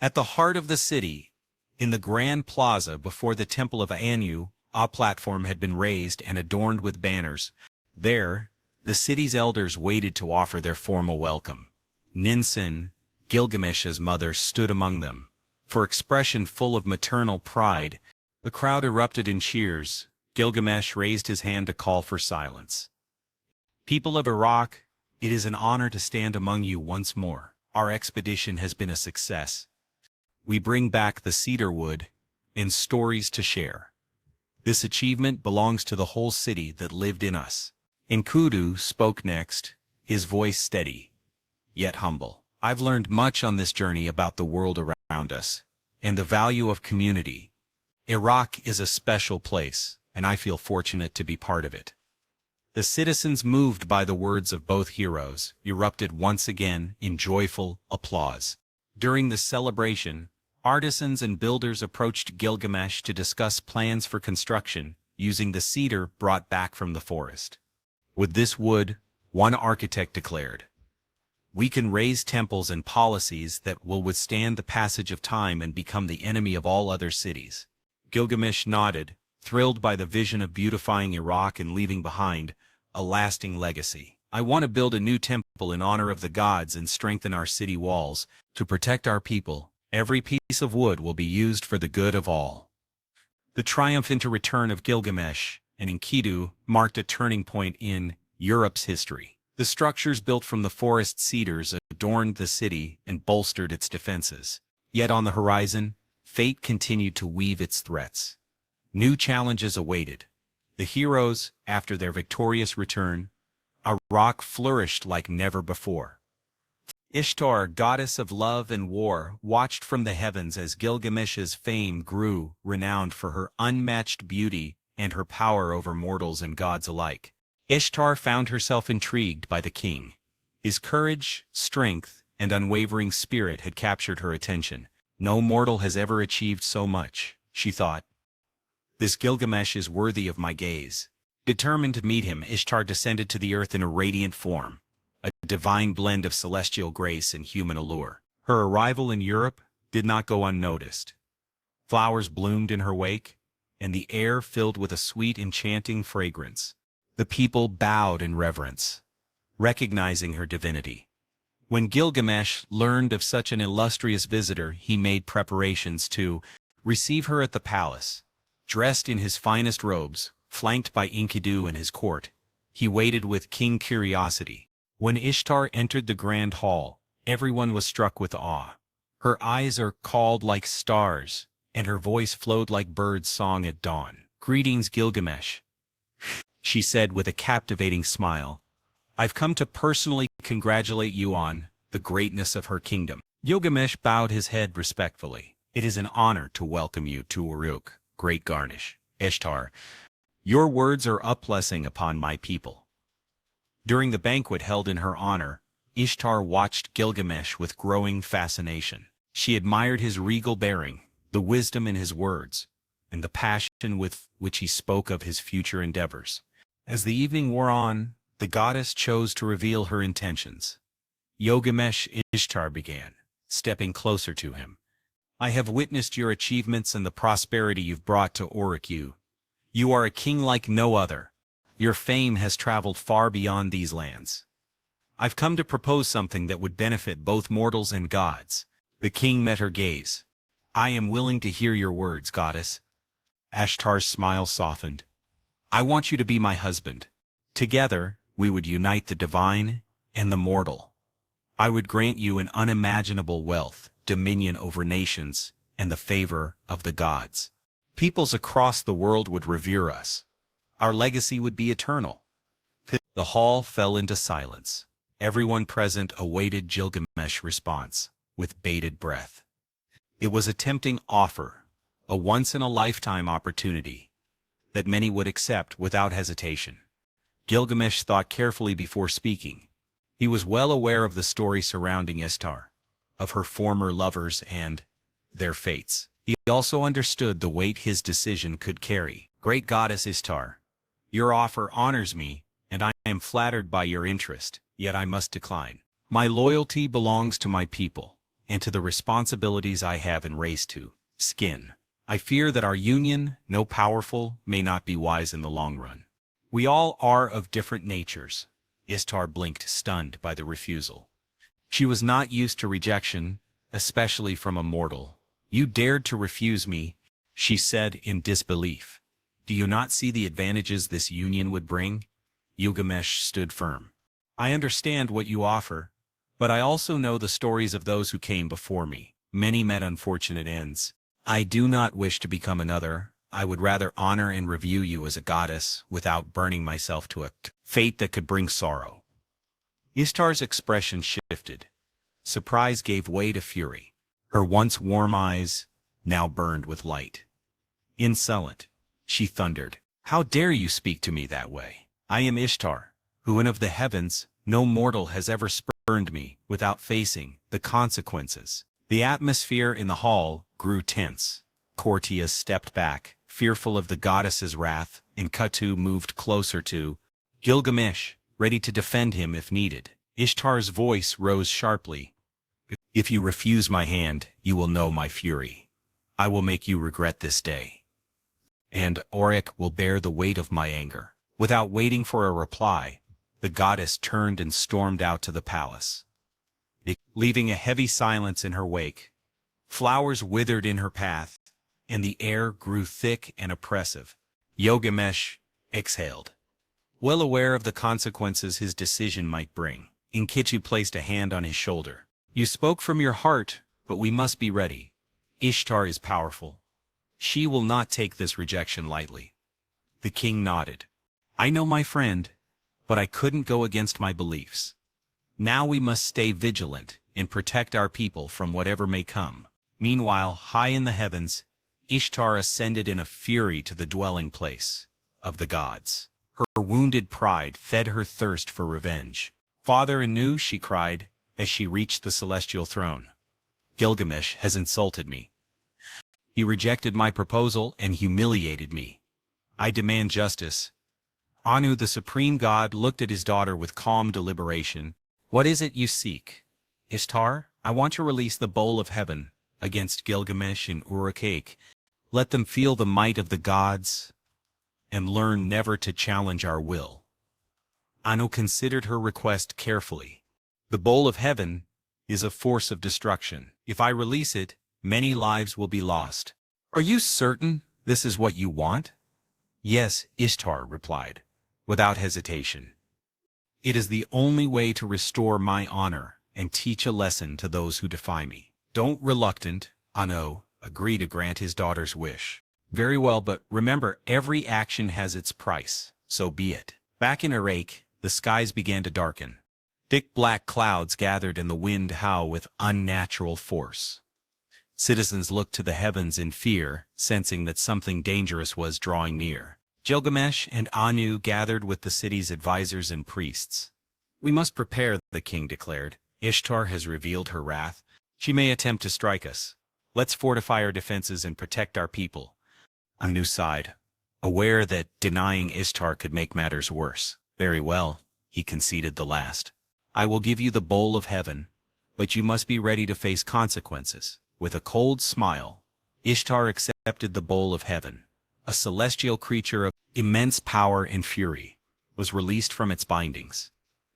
A: At the heart of the city, in the grand plaza before the temple of Anu, a platform had been raised and adorned with banners. There, the city's elders waited to offer their formal welcome. Ninsin, Gilgamesh's mother, stood among them. For expression full of maternal pride, the crowd erupted in cheers. Gilgamesh raised his hand to call for silence. "People of Iraq, It is an honor to stand among you once more. Our expedition has been a success. We bring back the cedar wood and stories to share. This achievement belongs to the whole city that lived in us." Enkidu spoke next, his voice steady, yet humble. "I've learned much on this journey about the world around us, and the value of community. Uruk is a special place, and I feel fortunate to be part of it." The citizens, moved by the words of both heroes, erupted once again in joyful applause. During the celebration, artisans and builders approached Gilgamesh to discuss plans for construction, using the cedar brought back from the forest. "With this wood," one architect declared, "we can raise temples and policies that will withstand the passage of time and become the enemy of all other cities." Gilgamesh nodded, thrilled by the vision of beautifying Uruk and leaving behind a lasting legacy. "I want to build a new temple in honor of the gods and strengthen our city walls to protect our people. Every piece of wood will be used for the good of all." The triumphant return of Gilgamesh and Enkidu marked a turning point in Uruk's history. The structures built from the forest cedars adorned the city and bolstered its defenses. Yet on the horizon, fate continued to weave its threats. New challenges awaited. The heroes, after their victorious return, Uruk flourished like never before. Ishtar, goddess of love and war, watched from the heavens as Gilgamesh's fame grew, renowned for her unmatched beauty and her power over mortals and gods alike. Ishtar found herself intrigued by the king. His courage, strength, and unwavering spirit had captured her attention. "No mortal has ever achieved so much," she thought. "This Gilgamesh is worthy of my gaze." Determined to meet him, Ishtar descended to the earth in a radiant form, a divine blend of celestial grace and human allure. Her arrival in Uruk did not go unnoticed. Flowers bloomed in her wake, and the air filled with a sweet, enchanting fragrance. The people bowed in reverence, recognizing her divinity. When Gilgamesh learned of such an illustrious visitor, he made preparations to receive her at the palace. Dressed in his finest robes, flanked by Enkidu and his court, he waited with king curiosity. When Ishtar entered the grand hall, everyone was struck with awe. Her eyes are called like stars, and her voice flowed like birds' song at dawn. "Greetings, Gilgamesh," she said with a captivating smile. "I've come to personally congratulate you on the greatness of her kingdom." Gilgamesh bowed his head respectfully. "It is an honor to welcome you to Uruk, great Garnish, Ishtar. Your words are a blessing upon my people." During the banquet held in her honor, Ishtar watched Gilgamesh with growing fascination. She admired his regal bearing, the wisdom in his words, and the passion with which he spoke of his future endeavors. As the evening wore on, the goddess chose to reveal her intentions. "Gilgamesh," Ishtar began, stepping closer to him, "I have witnessed your achievements and the prosperity you've brought to Uruk. You are a king like no other. Your fame has traveled far beyond these lands. I've come to propose something that would benefit both mortals and gods." The king met her gaze. "I am willing to hear your words, goddess." Ashtar's smile softened. "I want you to be my husband. Together, we would unite the divine and the mortal. I would grant you an unimaginable wealth, dominion over nations, and the favor of the gods. Peoples across the world would revere us. Our legacy would be eternal." The hall fell into silence. Everyone present awaited Gilgamesh's response, with bated breath. It was a tempting offer, a once-in-a-lifetime opportunity, that many would accept without hesitation. Gilgamesh thought carefully before speaking. He was well aware of the story surrounding Ishtar, of her former lovers and their fates. He also understood the weight his decision could carry. "Great goddess Ishtar, your offer honors me, and I am flattered by your interest, yet I must decline. My loyalty belongs to my people, and to the responsibilities I have in race to skin. I fear that our union, though powerful, may not be wise in the long run." "We all are of different natures." Ishtar blinked, stunned by the refusal. She was not used to rejection, especially from a mortal. "You dared to refuse me," she said in disbelief. "Do you not see the advantages this union would bring?" Gilgamesh stood firm. I understand what you offer, but I also know the stories of those who came before me. Many met unfortunate ends. I do not wish to become another. I would rather honor and review you as a goddess without burning myself to a fate that could bring sorrow. Ishtar's expression shifted. Surprise gave way to fury. Her once warm eyes now burned with light. Insolent, she thundered, "How dare you speak to me that way? I am Ishtar, who of the heavens no mortal has ever spurned me without facing the consequences." The atmosphere in the hall grew tense. Courtiers stepped back, fearful of the goddess's wrath, and Katu moved closer to Gilgamesh, ready to defend him if needed. Ishtar's voice rose sharply. "If you refuse my hand, you will know my fury. I will make you regret this day. And Uruk will bear the weight of my anger." Without waiting for a reply, the goddess turned and stormed out to the palace, leaving a heavy silence in her wake. Flowers withered in her path, and the air grew thick and oppressive. Gilgamesh exhaled, well aware of the consequences his decision might bring. Enkidu placed a hand on his shoulder. "You spoke from your heart, but we must be ready. Ishtar is powerful. She will not take this rejection lightly." The king nodded. "I know, my friend, but I couldn't go against my beliefs. Now we must stay vigilant and protect our people from whatever may come." Meanwhile, high in the heavens, Ishtar ascended in a fury to the dwelling place of the gods. Her wounded pride fed her thirst for revenge. "Father Anu," she cried, as she reached the celestial throne, "Gilgamesh has insulted me. He rejected my proposal and humiliated me. I demand justice." Anu, the supreme god, looked at his daughter with calm deliberation. "What is it you seek? Ishtar, I want to release the bowl of heaven against Gilgamesh and Uruk. Let them feel the might of the gods and learn never to challenge our will." Anu considered her request carefully. "The bowl of heaven is a force of destruction. If I release it, many lives will be lost. Are you certain this is what you want?" "Yes," Ishtar replied, without hesitation. "It is the only way to restore my honor and teach a lesson to those who defy me." "Don't reluctant," Anu agreed to grant his daughter's wish. "Very well, but remember, every action has its price, so be it." Back in Uruk, the skies began to darken. Thick black clouds gathered and the wind howled with unnatural force. Citizens looked to the heavens in fear, sensing that something dangerous was drawing near. Gilgamesh and Anu gathered with the city's advisors and priests. "We must prepare," the king declared. "Ishtar has revealed her wrath. She may attempt to strike us. Let's fortify our defenses and protect our people." Anu sighed, aware that denying Ishtar could make matters worse. "Very well," he conceded the last. "I will give you the bowl of heaven, but you must be ready to face consequences." With a cold smile, Ishtar accepted the bowl of heaven. A celestial creature of immense power and fury was released from its bindings.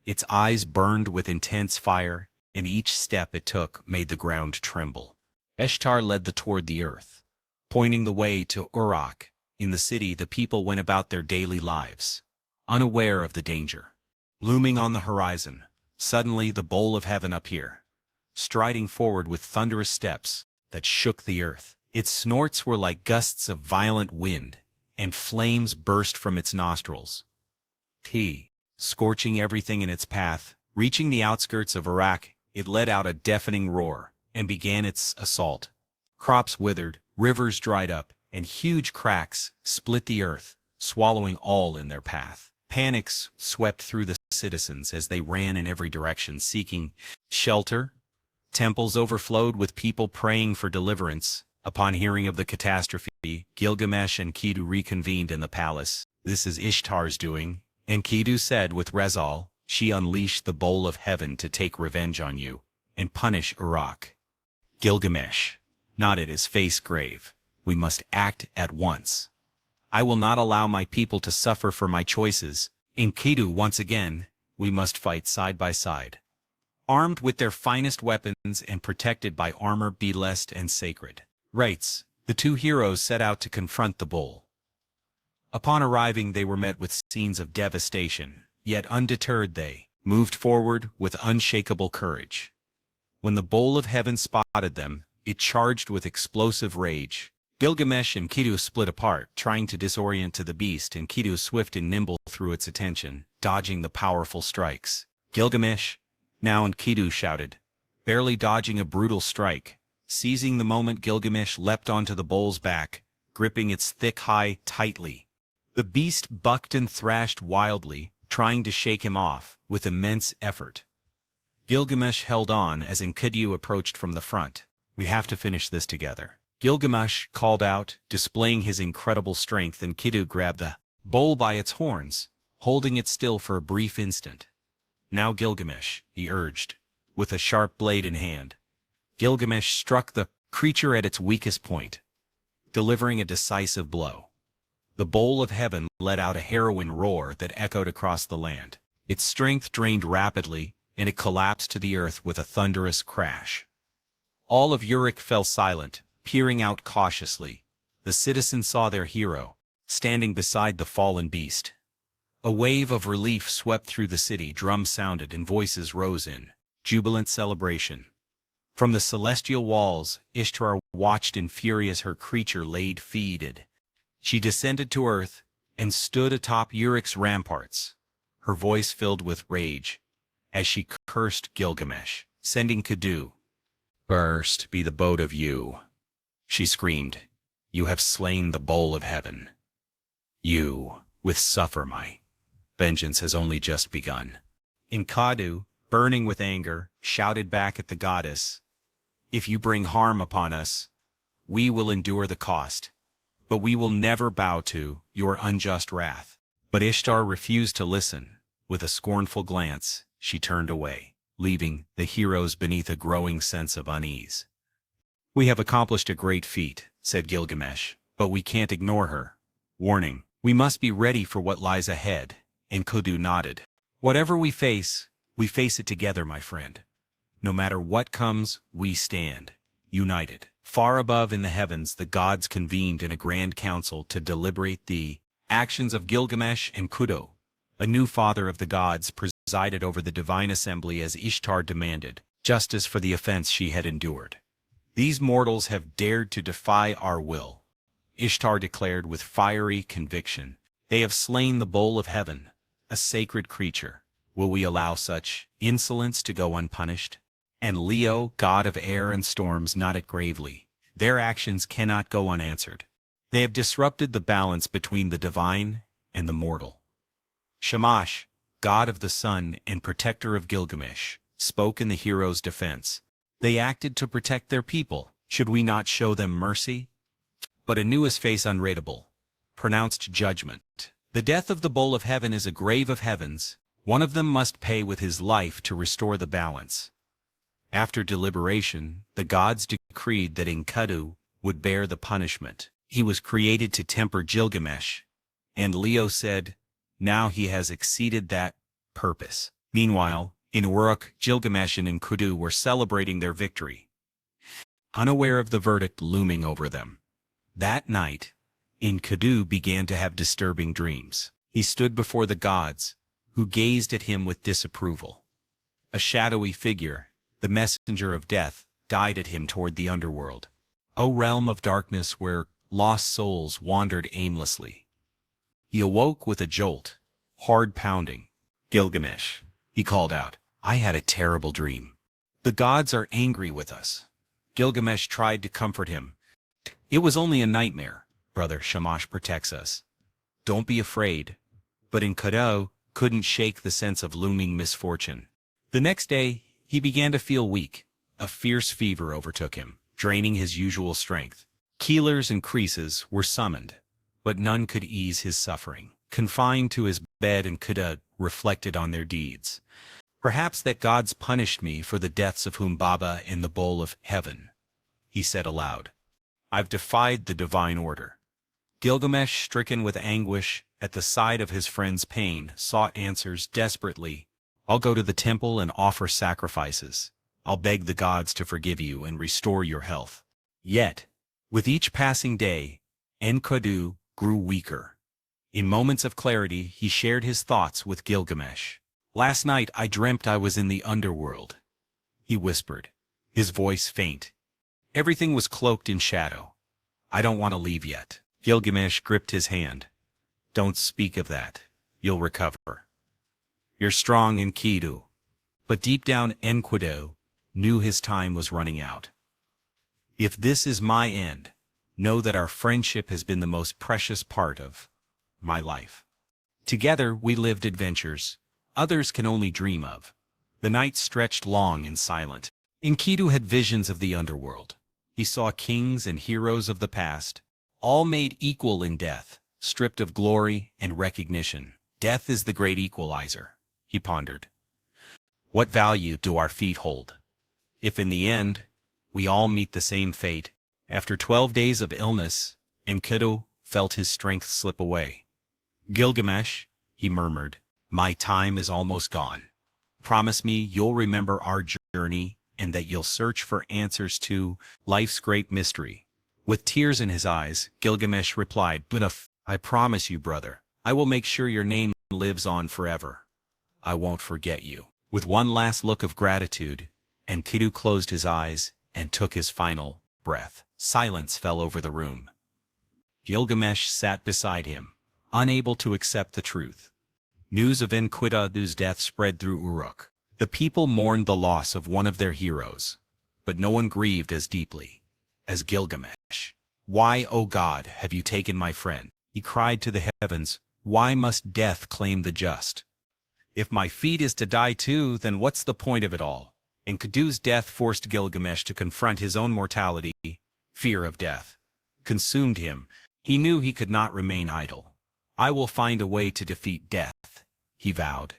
A: Its eyes burned with intense fire, and each step it took made the ground tremble. Ishtar led toward the earth, pointing the way to Uruk. In the city, the people went about their daily lives, unaware of the danger. Looming on the horizon, suddenly the bowl of heaven appeared, striding forward with thunderous steps that shook the earth. Its snorts were like gusts of violent wind, and flames burst from its nostrils, scorching everything in its path. Reaching the outskirts of Uruk, it let out a deafening roar and began its assault. Crops withered, rivers dried up, and huge cracks split the earth, swallowing all in their path. Panics swept through the citizens as they ran in every direction seeking shelter. Temples overflowed with people praying for deliverance. Upon hearing of the catastrophe, Gilgamesh and Enkidu reconvened in the palace. "This is Ishtar's doing," Enkidu said with resolve. "She unleashed the bowl of heaven to take revenge on you and punish Uruk." Gilgamesh nodded, his face grave. "We must act at once. I will not allow my people to suffer for my choices." Enkidu once again, "We must fight side by side, armed with their finest weapons and protected by armor blessed and sacred." Rights. The two heroes set out to confront the bull. Upon arriving, they were met with scenes of devastation, yet undeterred they moved forward with unshakable courage. When the bowl of heaven spotted them, it charged with explosive rage. Gilgamesh and Enkidu split apart, trying to disorient to the beast, and Enkidu swift and nimble through its attention, dodging the powerful strikes. Gilgamesh, now, Enkidu shouted, barely dodging a brutal strike. Seizing the moment, Gilgamesh leapt onto the bowl's back, gripping its thick hide tightly. The beast bucked and thrashed wildly, trying to shake him off, with immense effort. Gilgamesh held on as Enkidu approached from the front. We have to finish this together. Gilgamesh called out, displaying his incredible strength, and Enkidu grabbed the bowl by its horns, holding it still for a brief instant. Now Gilgamesh, he urged, with a sharp blade in hand. Gilgamesh struck the creature at its weakest point, delivering a decisive blow. The bowl of heaven let out a harrowing roar that echoed across the land. Its strength drained rapidly, and it collapsed to the earth with a thunderous crash. All of Uruk fell silent, peering out cautiously. The citizens saw their hero, standing beside the fallen beast. A wave of relief swept through the city, drums sounded and voices rose in jubilant celebration. From the celestial walls, Ishtar watched in fury as her creature laid feeded. She descended to earth and stood atop Uruk's ramparts, her voice filled with rage, as she cursed Gilgamesh, sending Enkidu. "Cursed be the boat of you," she screamed. "You have slain the bowl of heaven. You, with suffer my vengeance has only just begun." Enkidu, burning with anger, shouted back at the goddess, "If you bring harm upon us, we will endure the cost, but we will never bow to your unjust wrath." But Ishtar refused to listen. With a scornful glance, she turned away, leaving the heroes beneath a growing sense of unease. "We have accomplished a great feat," said Gilgamesh, "but we can't ignore her. Warning, we must be ready for what lies ahead." And Enkidu nodded. "Whatever we face it together, my friend. No matter what comes, we stand united." Far above in the heavens, the gods convened in a grand council to deliberate the actions of Gilgamesh, and Enkidu, a new father of the gods, presided over the divine assembly as Ishtar demanded justice for the offense she had endured. "These mortals have dared to defy our will," Ishtar declared with fiery conviction. "They have slain the bowl of heaven, a sacred creature. Will we allow such insolence to go unpunished?" And Leo, god of air and storms, nodded gravely. "Their actions cannot go unanswered. They have disrupted the balance between the divine and the mortal." Shamash, god of the sun and protector of Gilgamesh, spoke in the hero's defense. "They acted to protect their people. Should we not show them mercy?" But Anu's face unreadable, pronounced judgment. "The death of the bowl of heaven is a grave of heavens. One of them must pay with his life to restore the balance." After deliberation, the gods decreed that Enkidu would bear the punishment. He was created to temper Gilgamesh, and Leo said, now he has exceeded that purpose. Meanwhile, in Uruk, Gilgamesh and Enkidu were celebrating their victory, unaware of the verdict looming over them. That night, Enkidu began to have disturbing dreams. He stood before the gods, who gazed at him with disapproval. A shadowy figure, the messenger of death, guided him toward the underworld, a realm of darkness where lost souls wandered aimlessly. He awoke with a jolt, hard pounding. "Gilgamesh," he called out, "I had a terrible dream. The gods are angry with us." Gilgamesh tried to comfort him. "It was only a nightmare. Brother Shamash protects us. Don't be afraid." But Enkidu couldn't shake the sense of looming misfortune. The next day, he began to feel weak. A fierce fever overtook him, draining his usual strength. Healers and creases were summoned, but none could ease his suffering. Confined to his bed, Enkidu reflected on their deeds. "Perhaps that gods punished me for the deaths of Humbaba in the bowl of heaven," he said aloud. "I've defied the divine order." Gilgamesh, stricken with anguish at the sight of his friend's pain, sought answers desperately. "I'll go to the temple and offer sacrifices. I'll beg the gods to forgive you and restore your health." Yet, with each passing day, Enkidu grew weaker. In moments of clarity, he shared his thoughts with Gilgamesh. Last night I dreamt I was in the underworld, he whispered, his voice faint. Everything was cloaked in shadow. I don't want to leave yet. Gilgamesh gripped his hand. Don't speak of that. You'll recover. You're strong in Enkidu. But deep down Enkidu knew his time was running out. If this is my end, know that our friendship has been the most precious part of my life. Together we lived adventures others can only dream of. The night stretched long and silent. Enkidu had visions of the underworld. He saw kings and heroes of the past, all made equal in death, stripped of glory and recognition. Death is the great equalizer, he pondered. What value do our feet hold? If in the end, we all meet the same fate. After 12 days of illness, Enkidu felt his strength slip away. Gilgamesh, he murmured, my time is almost gone. Promise me you'll remember our journey and that you'll search for answers to life's great mystery. With tears in his eyes, Gilgamesh replied, But I promise you, brother, I will make sure your name lives on forever. I won't forget you. With one last look of gratitude, Enkidu closed his eyes and took his final breath. Silence fell over the room. Gilgamesh sat beside him, unable to accept the truth. News of Enkidu's death spread through Uruk. The people mourned the loss of one of their heroes, but no one grieved as deeply as Gilgamesh. Why, O God, have you taken my friend? He cried to the heavens. Why must death claim the just? If my fate is to die too, then what's the point of it all? Enkidu's death forced Gilgamesh to confront his own mortality. Fear of death consumed him. He knew he could not remain idle. I will find a way to defeat death, he vowed.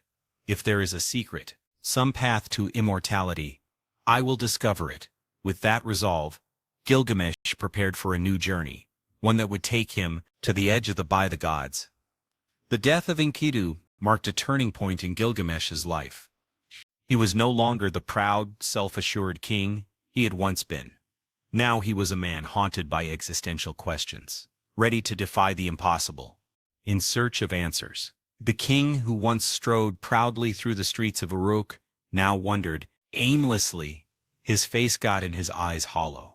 A: If there is a secret, some path to immortality, I will discover it. With that resolve, Gilgamesh prepared for a new journey, one that would take him to the edge of the gods. The death of Enkidu marked a turning point in Gilgamesh's life. He was no longer the proud, self-assured king he had once been. Now he was a man haunted by existential questions, ready to defy the impossible, in search of answers. The king who once strode proudly through the streets of Uruk now wandered aimlessly, his face got and his eyes hollow.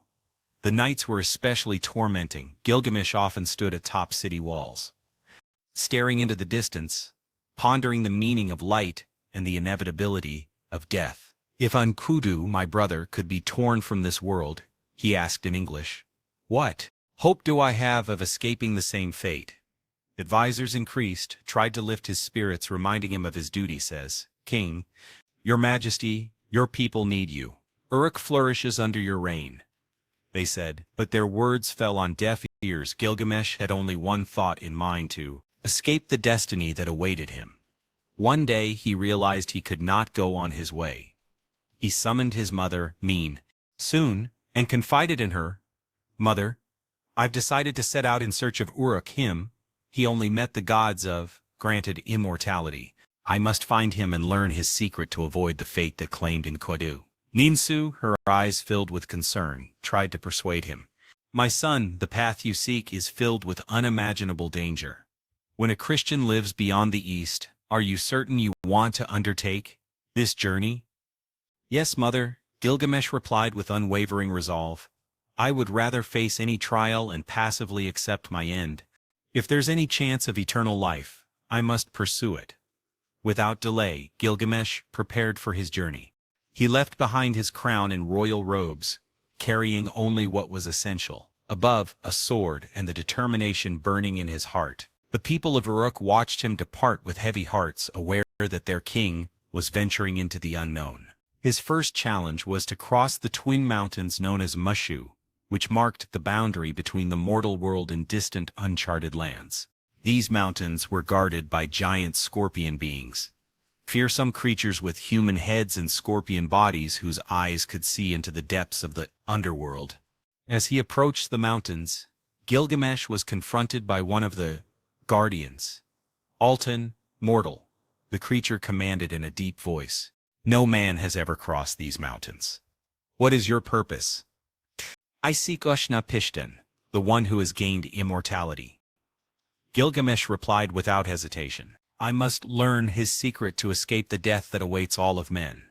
A: The nights were especially tormenting. Gilgamesh often stood atop city walls, staring into the distance, pondering the meaning of light and the inevitability of death. If Enkidu, my brother, could be torn from this world, he asked in English, what hope do I have of escaping the same fate? Advisors increased, tried to lift his spirits, reminding him of his duty. Says, King, your majesty, your people need you. Uruk flourishes under your reign, they said, but their words fell on deaf ears. Gilgamesh had only one thought in mind: to escape the destiny that awaited him. One day he realized he could not go on his way. He summoned his mother, Min, soon, and confided in her, Mother, I've decided to set out in search of Uruk. He only met the gods of granted immortality. I must find him and learn his secret to avoid the fate that claimed Enkidu. Ninsu, her eyes filled with concern, tried to persuade him. My son, the path you seek is filled with unimaginable danger. When a Christian lives beyond the East, are you certain you want to undertake this journey? Yes, mother, Gilgamesh replied with unwavering resolve. I would rather face any trial and passively accept my end. If there's any chance of eternal life, I must pursue it. Without delay, Gilgamesh prepared for his journey. He left behind his crown and royal robes, carrying only what was essential. Above, a sword and the determination burning in his heart. The people of Uruk watched him depart with heavy hearts, aware that their king was venturing into the unknown. His first challenge was to cross the twin mountains known as Mushu, which marked the boundary between the mortal world and distant uncharted lands. These mountains were guarded by giant scorpion beings, fearsome creatures with human heads and scorpion bodies whose eyes could see into the depths of the underworld. As he approached the mountains, Gilgamesh was confronted by one of the guardians. Altan, mortal, the creature commanded in a deep voice. No man has ever crossed these mountains. What is your purpose? I seek Ushna-Pishtan, the one who has gained immortality. Gilgamesh replied without hesitation. I must learn his secret to escape the death that awaits all of men.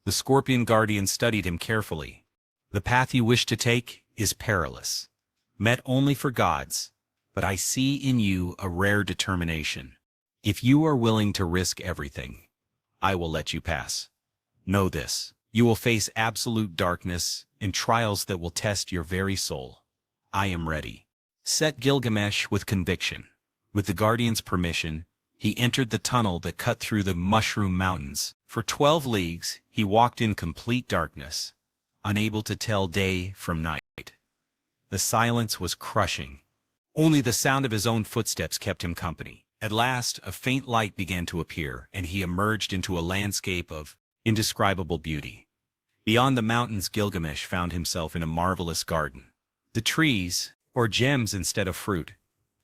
A: The scorpion guardian studied him carefully. The path you wish to take is perilous, met only for gods, but I see in you a rare determination. If you are willing to risk everything, I will let you pass. Know this, you will face absolute darkness and trials that will test your very soul. I am ready. Said Gilgamesh with conviction. With the guardian's permission, he entered the tunnel that cut through the Mushroom Mountains. For 12 leagues, he walked in complete darkness, unable to tell day from night. The silence was crushing. Only the sound of his own footsteps kept him company. At last, a faint light began to appear, and he emerged into a landscape of indescribable beauty. Beyond the mountains, Gilgamesh found himself in a marvelous garden. The trees, or gems instead of fruit,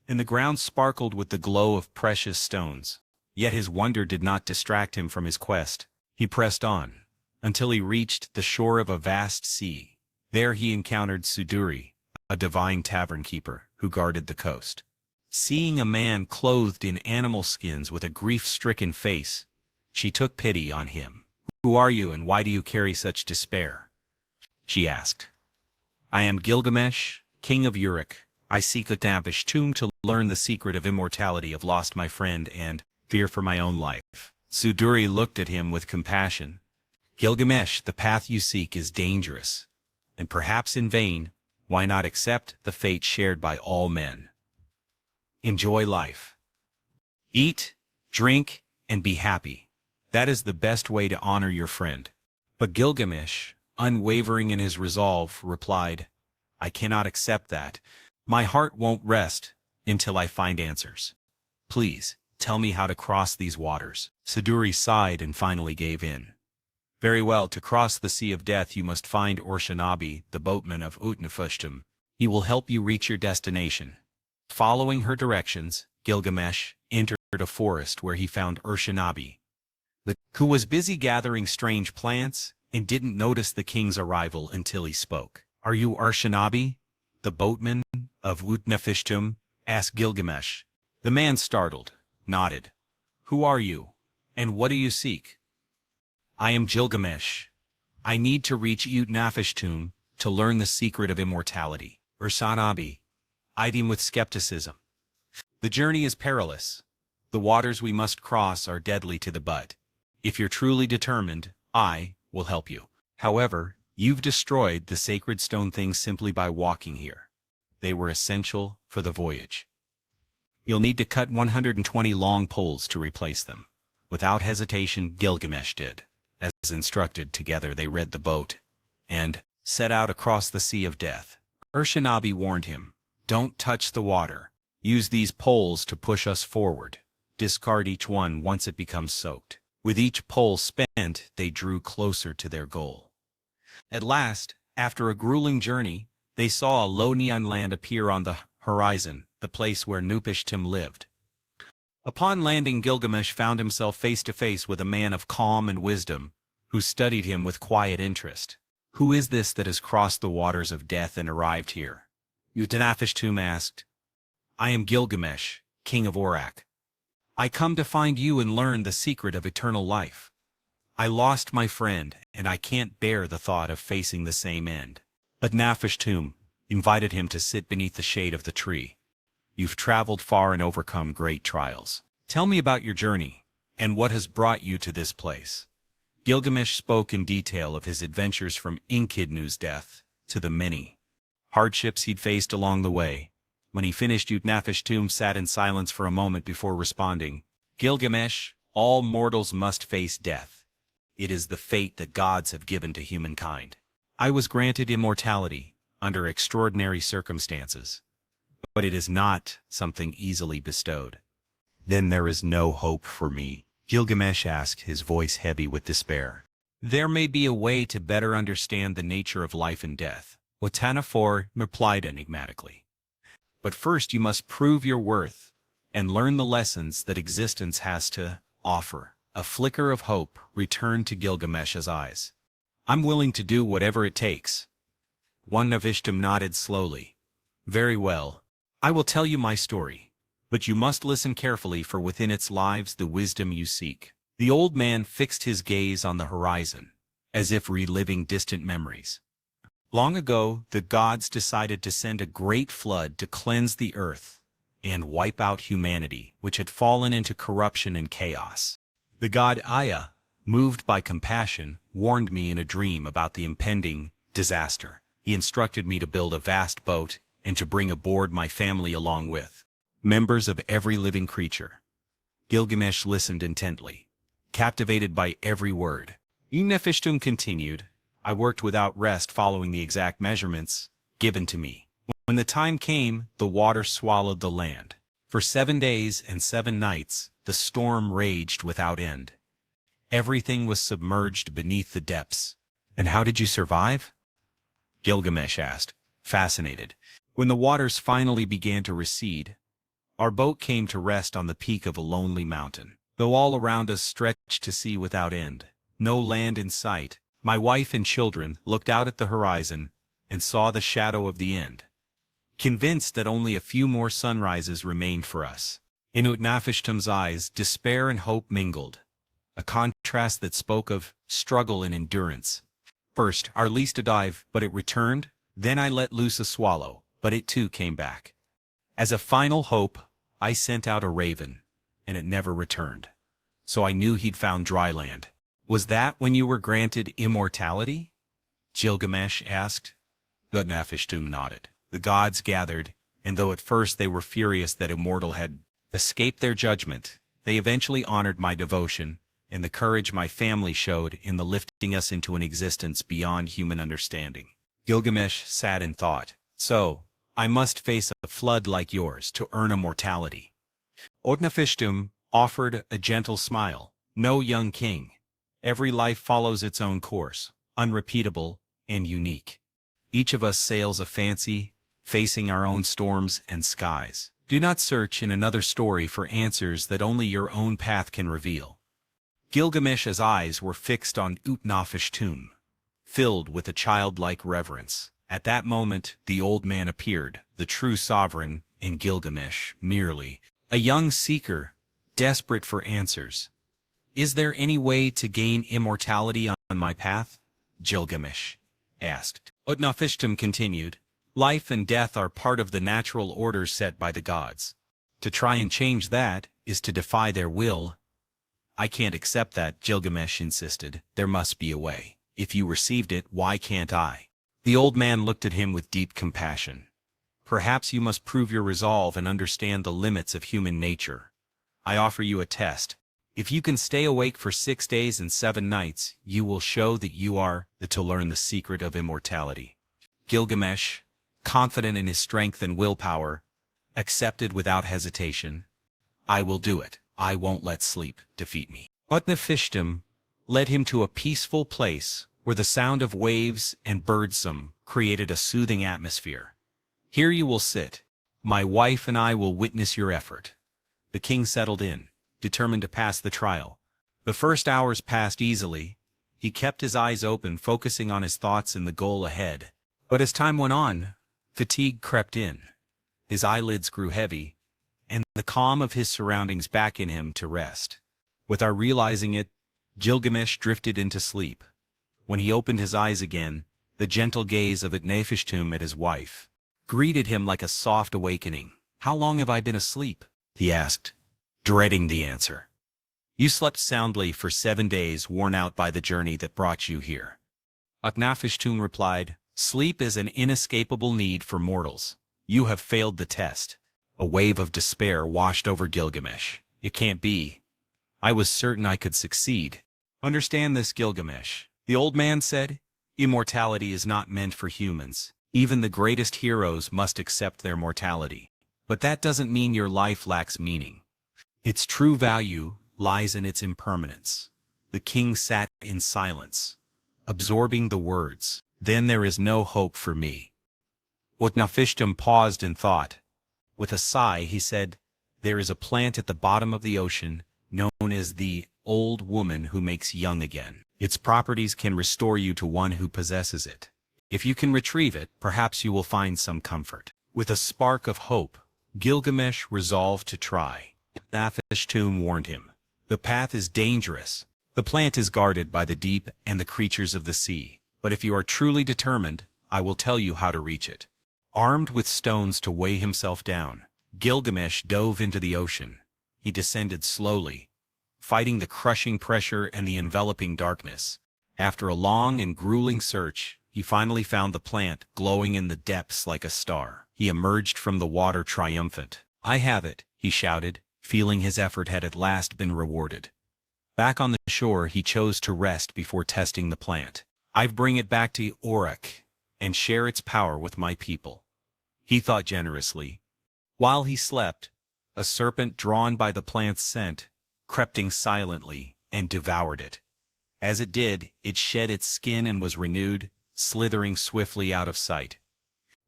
A: and the ground sparkled with the glow of precious stones. Yet his wonder did not distract him from his quest. He pressed on, until he reached the shore of a vast sea. There he encountered Suduri, a divine tavern keeper, who guarded the coast. Seeing a man clothed in animal skins with a grief-stricken face, she took pity on him. "Who are you, and why do you carry such despair?" she asked. "I am Gilgamesh, king of Uruk. I seek Utnapishtim's tomb to learn the secret of immortality. I've lost my friend and fear for my own life." Suduri looked at him with compassion. "Gilgamesh, the path you seek is dangerous, and perhaps in vain. Why not accept the fate shared by all men? Enjoy life. Eat, drink, and be happy. That is the best way to honor your friend." But Gilgamesh, unwavering in his resolve, replied, "I cannot accept that. My heart won't rest until I find answers. Please, tell me how to cross these waters." Suduri sighed and finally gave in. "Very well, to cross the Sea of Death you must find Urshanabi, the boatman of Utnapishtim. He will help you reach your destination." Following her directions, Gilgamesh entered a forest where he found Urshanabi, who was busy gathering strange plants and didn't notice the king's arrival until he spoke. "Are you Urshanabi, the boatman of Utnapishtim?" asked Gilgamesh. The man, startled, nodded. "Who are you, and what do you seek?" "I am Gilgamesh. I need to reach Utnapishtim to learn the secret of immortality." Urshanabi eyed him with skepticism. "The journey is perilous. The waters we must cross are deadly to the butt. If you're truly determined, I will help you. However, you've destroyed the sacred stone things simply by walking here. They were essential for the voyage. You'll need to cut 120 long poles to replace them." Without hesitation, Gilgamesh did. As instructed, together they rid the boat and set out across the Sea of Death. Urshanabi warned him, "Don't touch the water. Use these poles to push us forward. Discard each one once it becomes soaked." With each pole spent, they drew closer to their goal. At last, after a grueling journey, they saw a low neon land appear on the horizon, the place where Utnapishtim lived. Upon landing, Gilgamesh found himself face to face with a man of calm and wisdom, who studied him with quiet interest. "Who is this that has crossed the waters of death and arrived here?" Utnapishtim asked. "I am Gilgamesh, king of Uruk. I come to find you and learn the secret of eternal life. I lost my friend, and I can't bear the thought of facing the same end." Utnapishtim invited him to sit beneath the shade of the tree. "You've traveled far and overcome great trials. Tell me about your journey, and what has brought you to this place." Gilgamesh spoke in detail of his adventures from Enkidu's death to the many hardships he'd faced along the way. When he finished, Utnapishtim sat in silence for a moment before responding. "Gilgamesh, all mortals must face death. It is the fate that gods have given to humankind. I was granted immortality under extraordinary circumstances, but it is not something easily bestowed." "Then there is no hope for me?" Gilgamesh asked, his voice heavy with despair. "There may be a way to better understand the nature of life and death," Utnapishtim replied enigmatically. "But first you must prove your worth and learn the lessons that existence has to offer." A flicker of hope returned to Gilgamesh's eyes. "I'm willing to do whatever it takes." Utnapishtim nodded slowly. "Very well. I will tell you my story. but you must listen carefully, for within its lives the wisdom you seek." The old man fixed his gaze on the horizon, as if reliving distant memories. "Long ago, the gods decided to send a great flood to cleanse the earth and wipe out humanity, which had fallen into corruption and chaos. The god Aya, moved by compassion, warned me in a dream about the impending disaster. He instructed me to build a vast boat and to bring aboard my family along with members of every living creature." Gilgamesh listened intently, captivated by every word. Nephishtim continued, "I worked without rest, following the exact measurements given to me. When the time came, the water swallowed the land. For 7 days and 7 nights, the storm raged without end. Everything was submerged beneath the depths." "And how did you survive?" Gilgamesh asked, fascinated. "When the waters finally began to recede, our boat came to rest on the peak of a lonely mountain. Though all around us stretched to sea without end, no land in sight, my wife and children looked out at the horizon and saw the shadow of the end, convinced that only a few more sunrises remained for us." In Utnapishtim's eyes, despair and hope mingled, a contrast that spoke of struggle and endurance. "First, our least to dive, but it returned. Then I let loose a swallow, but it too came back. As a final hope, I sent out a raven, and it never returned. So I knew he'd found dry land." "Was that when you were granted immortality?" Gilgamesh asked. Utnapishtim nodded. "The gods gathered, and though at first they were furious that immortal had escaped their judgment, they eventually honored my devotion and the courage my family showed in the lifting us into an existence beyond human understanding." Gilgamesh sat and thought, "So, I must face a flood like yours to earn immortality." Utnapishtim offered a gentle smile. "No, young king. Every life follows its own course, unrepeatable and unique. Each of us sails a fancy, facing our own storms and skies. Do not search in another story for answers that only your own path can reveal." Gilgamesh's eyes were fixed on Utnapishtim, filled with a childlike reverence. At that moment, the old man appeared, the true sovereign, and Gilgamesh, merely a young seeker, desperate for answers. "Is there any way to gain immortality on my path?" Gilgamesh asked. Utnapishtim continued, "Life and death are part of the natural order set by the gods. To try and change that is to defy their will." "I can't accept that," Gilgamesh insisted. "There must be a way. If you received it, why can't I?" The old man looked at him with deep compassion. "Perhaps you must prove your resolve and understand the limits of human nature. I offer you a test. If you can stay awake for 6 days and 7 nights, you will show that you are to learn the secret of immortality." Gilgamesh, confident in his strength and willpower, accepted without hesitation. "I will do it. I won't let sleep defeat me." Utnapishtim led him to a peaceful place where the sound of waves and birdsong created a soothing atmosphere. "Here you will sit. My wife and I will witness your effort." The king settled in, determined to pass the trial. The first hours passed easily. He kept his eyes open, focusing on his thoughts and the goal ahead. But as time went on, fatigue crept in. His eyelids grew heavy, and the calm of his surroundings beckoned him to rest. Without realizing it, Gilgamesh drifted into sleep. When he opened his eyes again, the gentle gaze of Utnapishtim at his wife greeted him like a soft awakening. "How long have I been asleep?" he asked, dreading the answer. "You slept soundly for 7 days, worn out by the journey that brought you here." Utnapishtim replied, "Sleep is an inescapable need for mortals. You have failed the test." A wave of despair washed over Gilgamesh. "It can't be. I was certain I could succeed." "Understand this, Gilgamesh," the old man said. "Immortality is not meant for humans. Even the greatest heroes must accept their mortality. But that doesn't mean your life lacks meaning. Its true value lies in its impermanence." The king sat in silence, absorbing the words. "Then there is no hope for me." Utnapishtim paused and thought. With a sigh, he said, "There is a plant at the bottom of the ocean, known as the old woman who makes young again. Its properties can restore you to one who possesses it. If you can retrieve it, perhaps you will find some comfort." With a spark of hope, Gilgamesh resolved to try. Nephishtim warned him. The path is dangerous. The plant is guarded by the deep and the creatures of the sea. But if you are truly determined, I will tell you how to reach it. Armed with stones to weigh himself down, Gilgamesh dove into the ocean. He descended slowly, fighting the crushing pressure and the enveloping darkness. After a long and grueling search, he finally found the plant glowing in the depths like a star. He emerged from the water triumphant. "I have it," he shouted, feeling his effort had at last been rewarded. Back on the shore, he chose to rest before testing the plant. "I bring it back to Uruk and share its power with my people," he thought generously. While he slept, a serpent drawn by the plant's scent crept in silently and devoured it. As it did, it shed its skin and was renewed, slithering swiftly out of sight.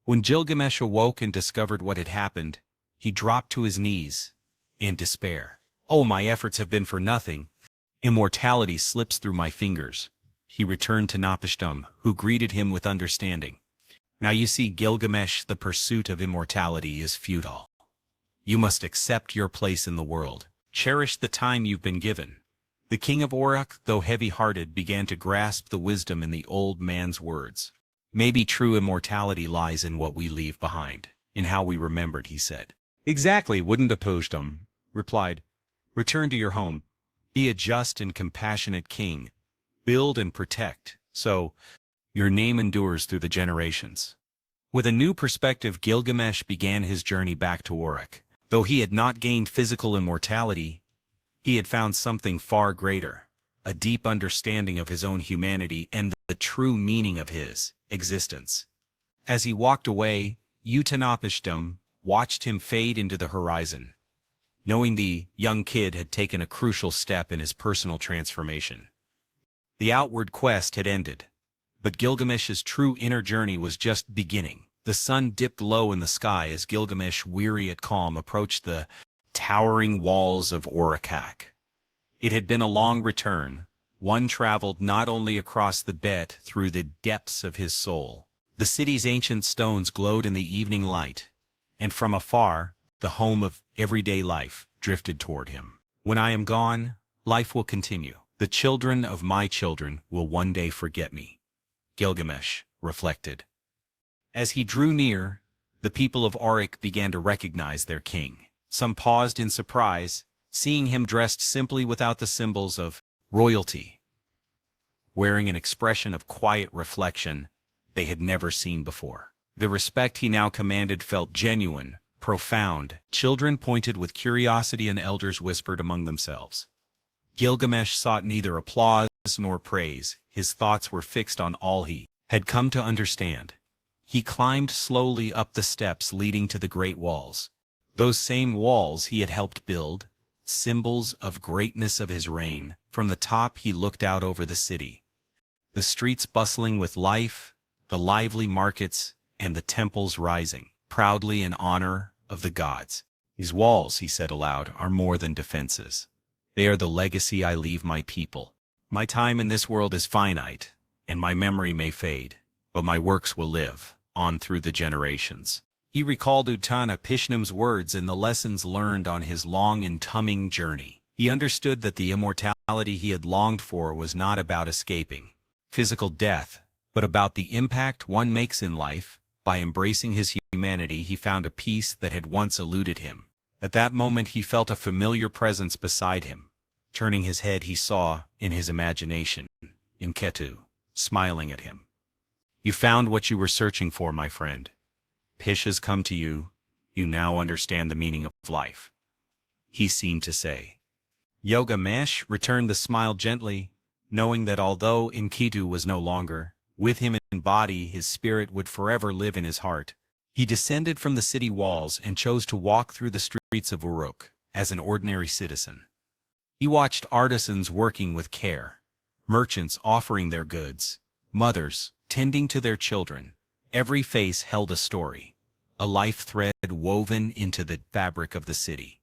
A: When Gilgamesh awoke and discovered what had happened, he dropped to his knees in despair. "Oh, my efforts have been for nothing. Immortality slips through my fingers." He returned to Nephishtim, who greeted him with understanding. "Now you see, Gilgamesh, the pursuit of immortality is futile. You must accept your place in the world. Cherish the time you've been given." The king of Uruk, though heavy-hearted, began to grasp the wisdom in the old man's words. "Maybe true immortality lies in what we leave behind, in how we remembered," he said. "Exactly, wouldn't Nephishtim replied. "Return to your home. Be a just and compassionate king. Build and protect, so your name endures through the generations." With a new perspective, Gilgamesh began his journey back to Uruk. Though he had not gained physical immortality, he had found something far greater, a deep understanding of his own humanity and the true meaning of his existence. As he walked away, Utanapishtim watched him fade into the horizon, knowing the young kid had taken a crucial step in his personal transformation. The outward quest had ended, but Gilgamesh's true inner journey was just beginning. The sun dipped low in the sky as Gilgamesh, weary yet calm, approached the towering walls of Uruk. It had been a long return, one traveled not only across the bed through the depths of his soul. The city's ancient stones glowed in the evening light, and from afar, the home of everyday life drifted toward him. "When I am gone, life will continue. The children of my children will one day forget me," Gilgamesh reflected. As he drew near, the people of Uruk began to recognize their king. Some paused in surprise, seeing him dressed simply without the symbols of royalty, wearing an expression of quiet reflection they had never seen before. The respect he now commanded felt genuine, profound. Children pointed with curiosity and elders whispered among themselves. Gilgamesh sought neither applause nor praise. His thoughts were fixed on all he had come to understand. He climbed slowly up the steps leading to the great walls. Those same walls he had helped build, symbols of greatness of his reign. From the top he looked out over the city, the streets bustling with life, the lively markets, and the temples rising proudly in honor of the gods. "These walls," he said aloud, "are more than defenses. They are the legacy I leave my people. My time in this world is finite, and my memory may fade, but my works will live on through the generations." He recalled Utanapishtim's words and the lessons learned on his long and tough journey. He understood that the immortality he had longed for was not about escaping physical death, but about the impact one makes in life. By embracing his humanity, he found a peace that had once eluded him. At that moment he felt a familiar presence beside him. Turning his head, he saw, in his imagination, Imketu, smiling at him. "You found what you were searching for, my friend. Pish has come to you. You now understand the meaning of life," he seemed to say. Gilgamesh returned the smile gently, knowing that although Enkidu was no longer with him in body, his spirit would forever live in his heart. He descended from the city walls and chose to walk through the streets of Uruk as an ordinary citizen. He watched artisans working with care, merchants offering their goods, mothers tending to their children. Every face held a story, a life thread woven into the fabric of the city.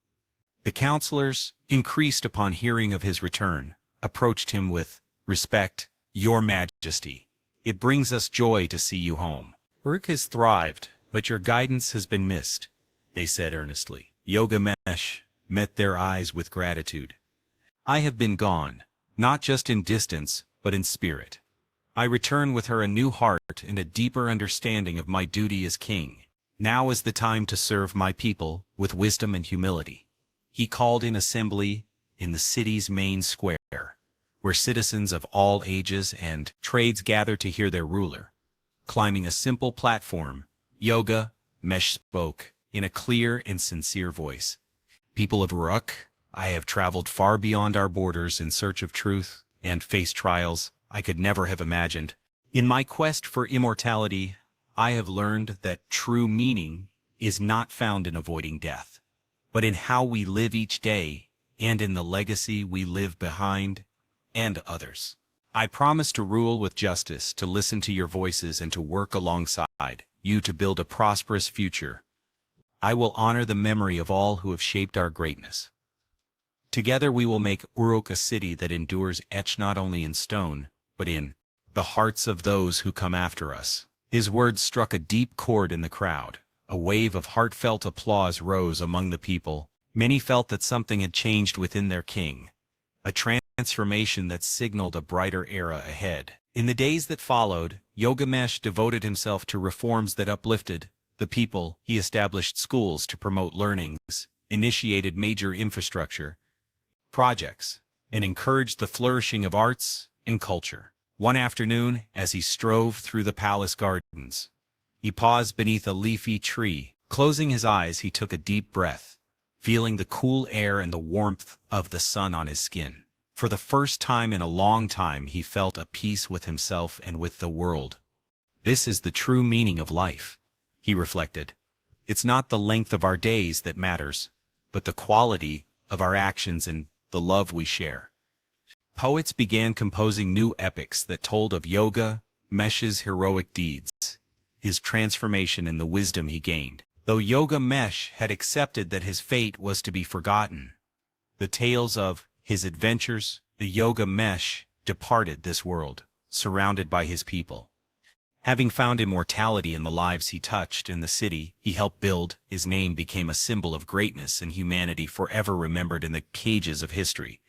A: The counselors, increased upon hearing of his return, approached him with respect. "Your Majesty, it brings us joy to see you home. Uruk has thrived, but your guidance has been missed. they said earnestly. Gilgamesh met their eyes with gratitude. I have been gone, not just in distance, but in spirit. I return with her a new heart and a deeper understanding of my duty as king. Now is the time to serve my people with wisdom and humility. He called in assembly in the city's main square, where citizens of all ages and trades gathered to hear their ruler. Climbing a simple platform, Gilgamesh spoke in a clear and sincere voice. People of Uruk, I have traveled far beyond our borders in search of truth and faced trials I could never have imagined. In my quest for immortality, I have learned that true meaning is not found in avoiding death, but in how we live each day and in the legacy we leave behind and others. I promise to rule with justice, to listen to your voices, and to work alongside you to build a prosperous future. I will honor the memory of all who have shaped our greatness. Together we will make Uruk a city that endures, etched not only in stone, but in the hearts of those who come after us. His words struck a deep chord in the crowd. A wave of heartfelt applause rose among the people. Many felt that something had changed within their king, a transformation that signaled a brighter era ahead. In the days that followed, Gilgamesh devoted himself to reforms that uplifted the people. He established schools to promote learnings, initiated major infrastructure projects, and encouraged the flourishing of arts and culture. One afternoon, as he strove through the palace gardens, he paused beneath a leafy tree. Closing his eyes, he took a deep breath, feeling the cool air and the warmth of the sun on his skin. For the first time in a long time, he felt at peace with himself and with the world. This is the true meaning of life, he reflected. It's not the length of our days that matters, but the quality of our actions and the love we share. Poets began composing new epics that told of Gilgamesh's heroic deeds, his transformation, and the wisdom he gained. Though Gilgamesh had accepted that his fate was to be forgotten, the tales of his adventures, the Gilgamesh departed this world, surrounded by his people. Having found immortality in the lives he touched in the city he helped build, his name became a symbol of greatness and humanity, forever remembered in the pages of history.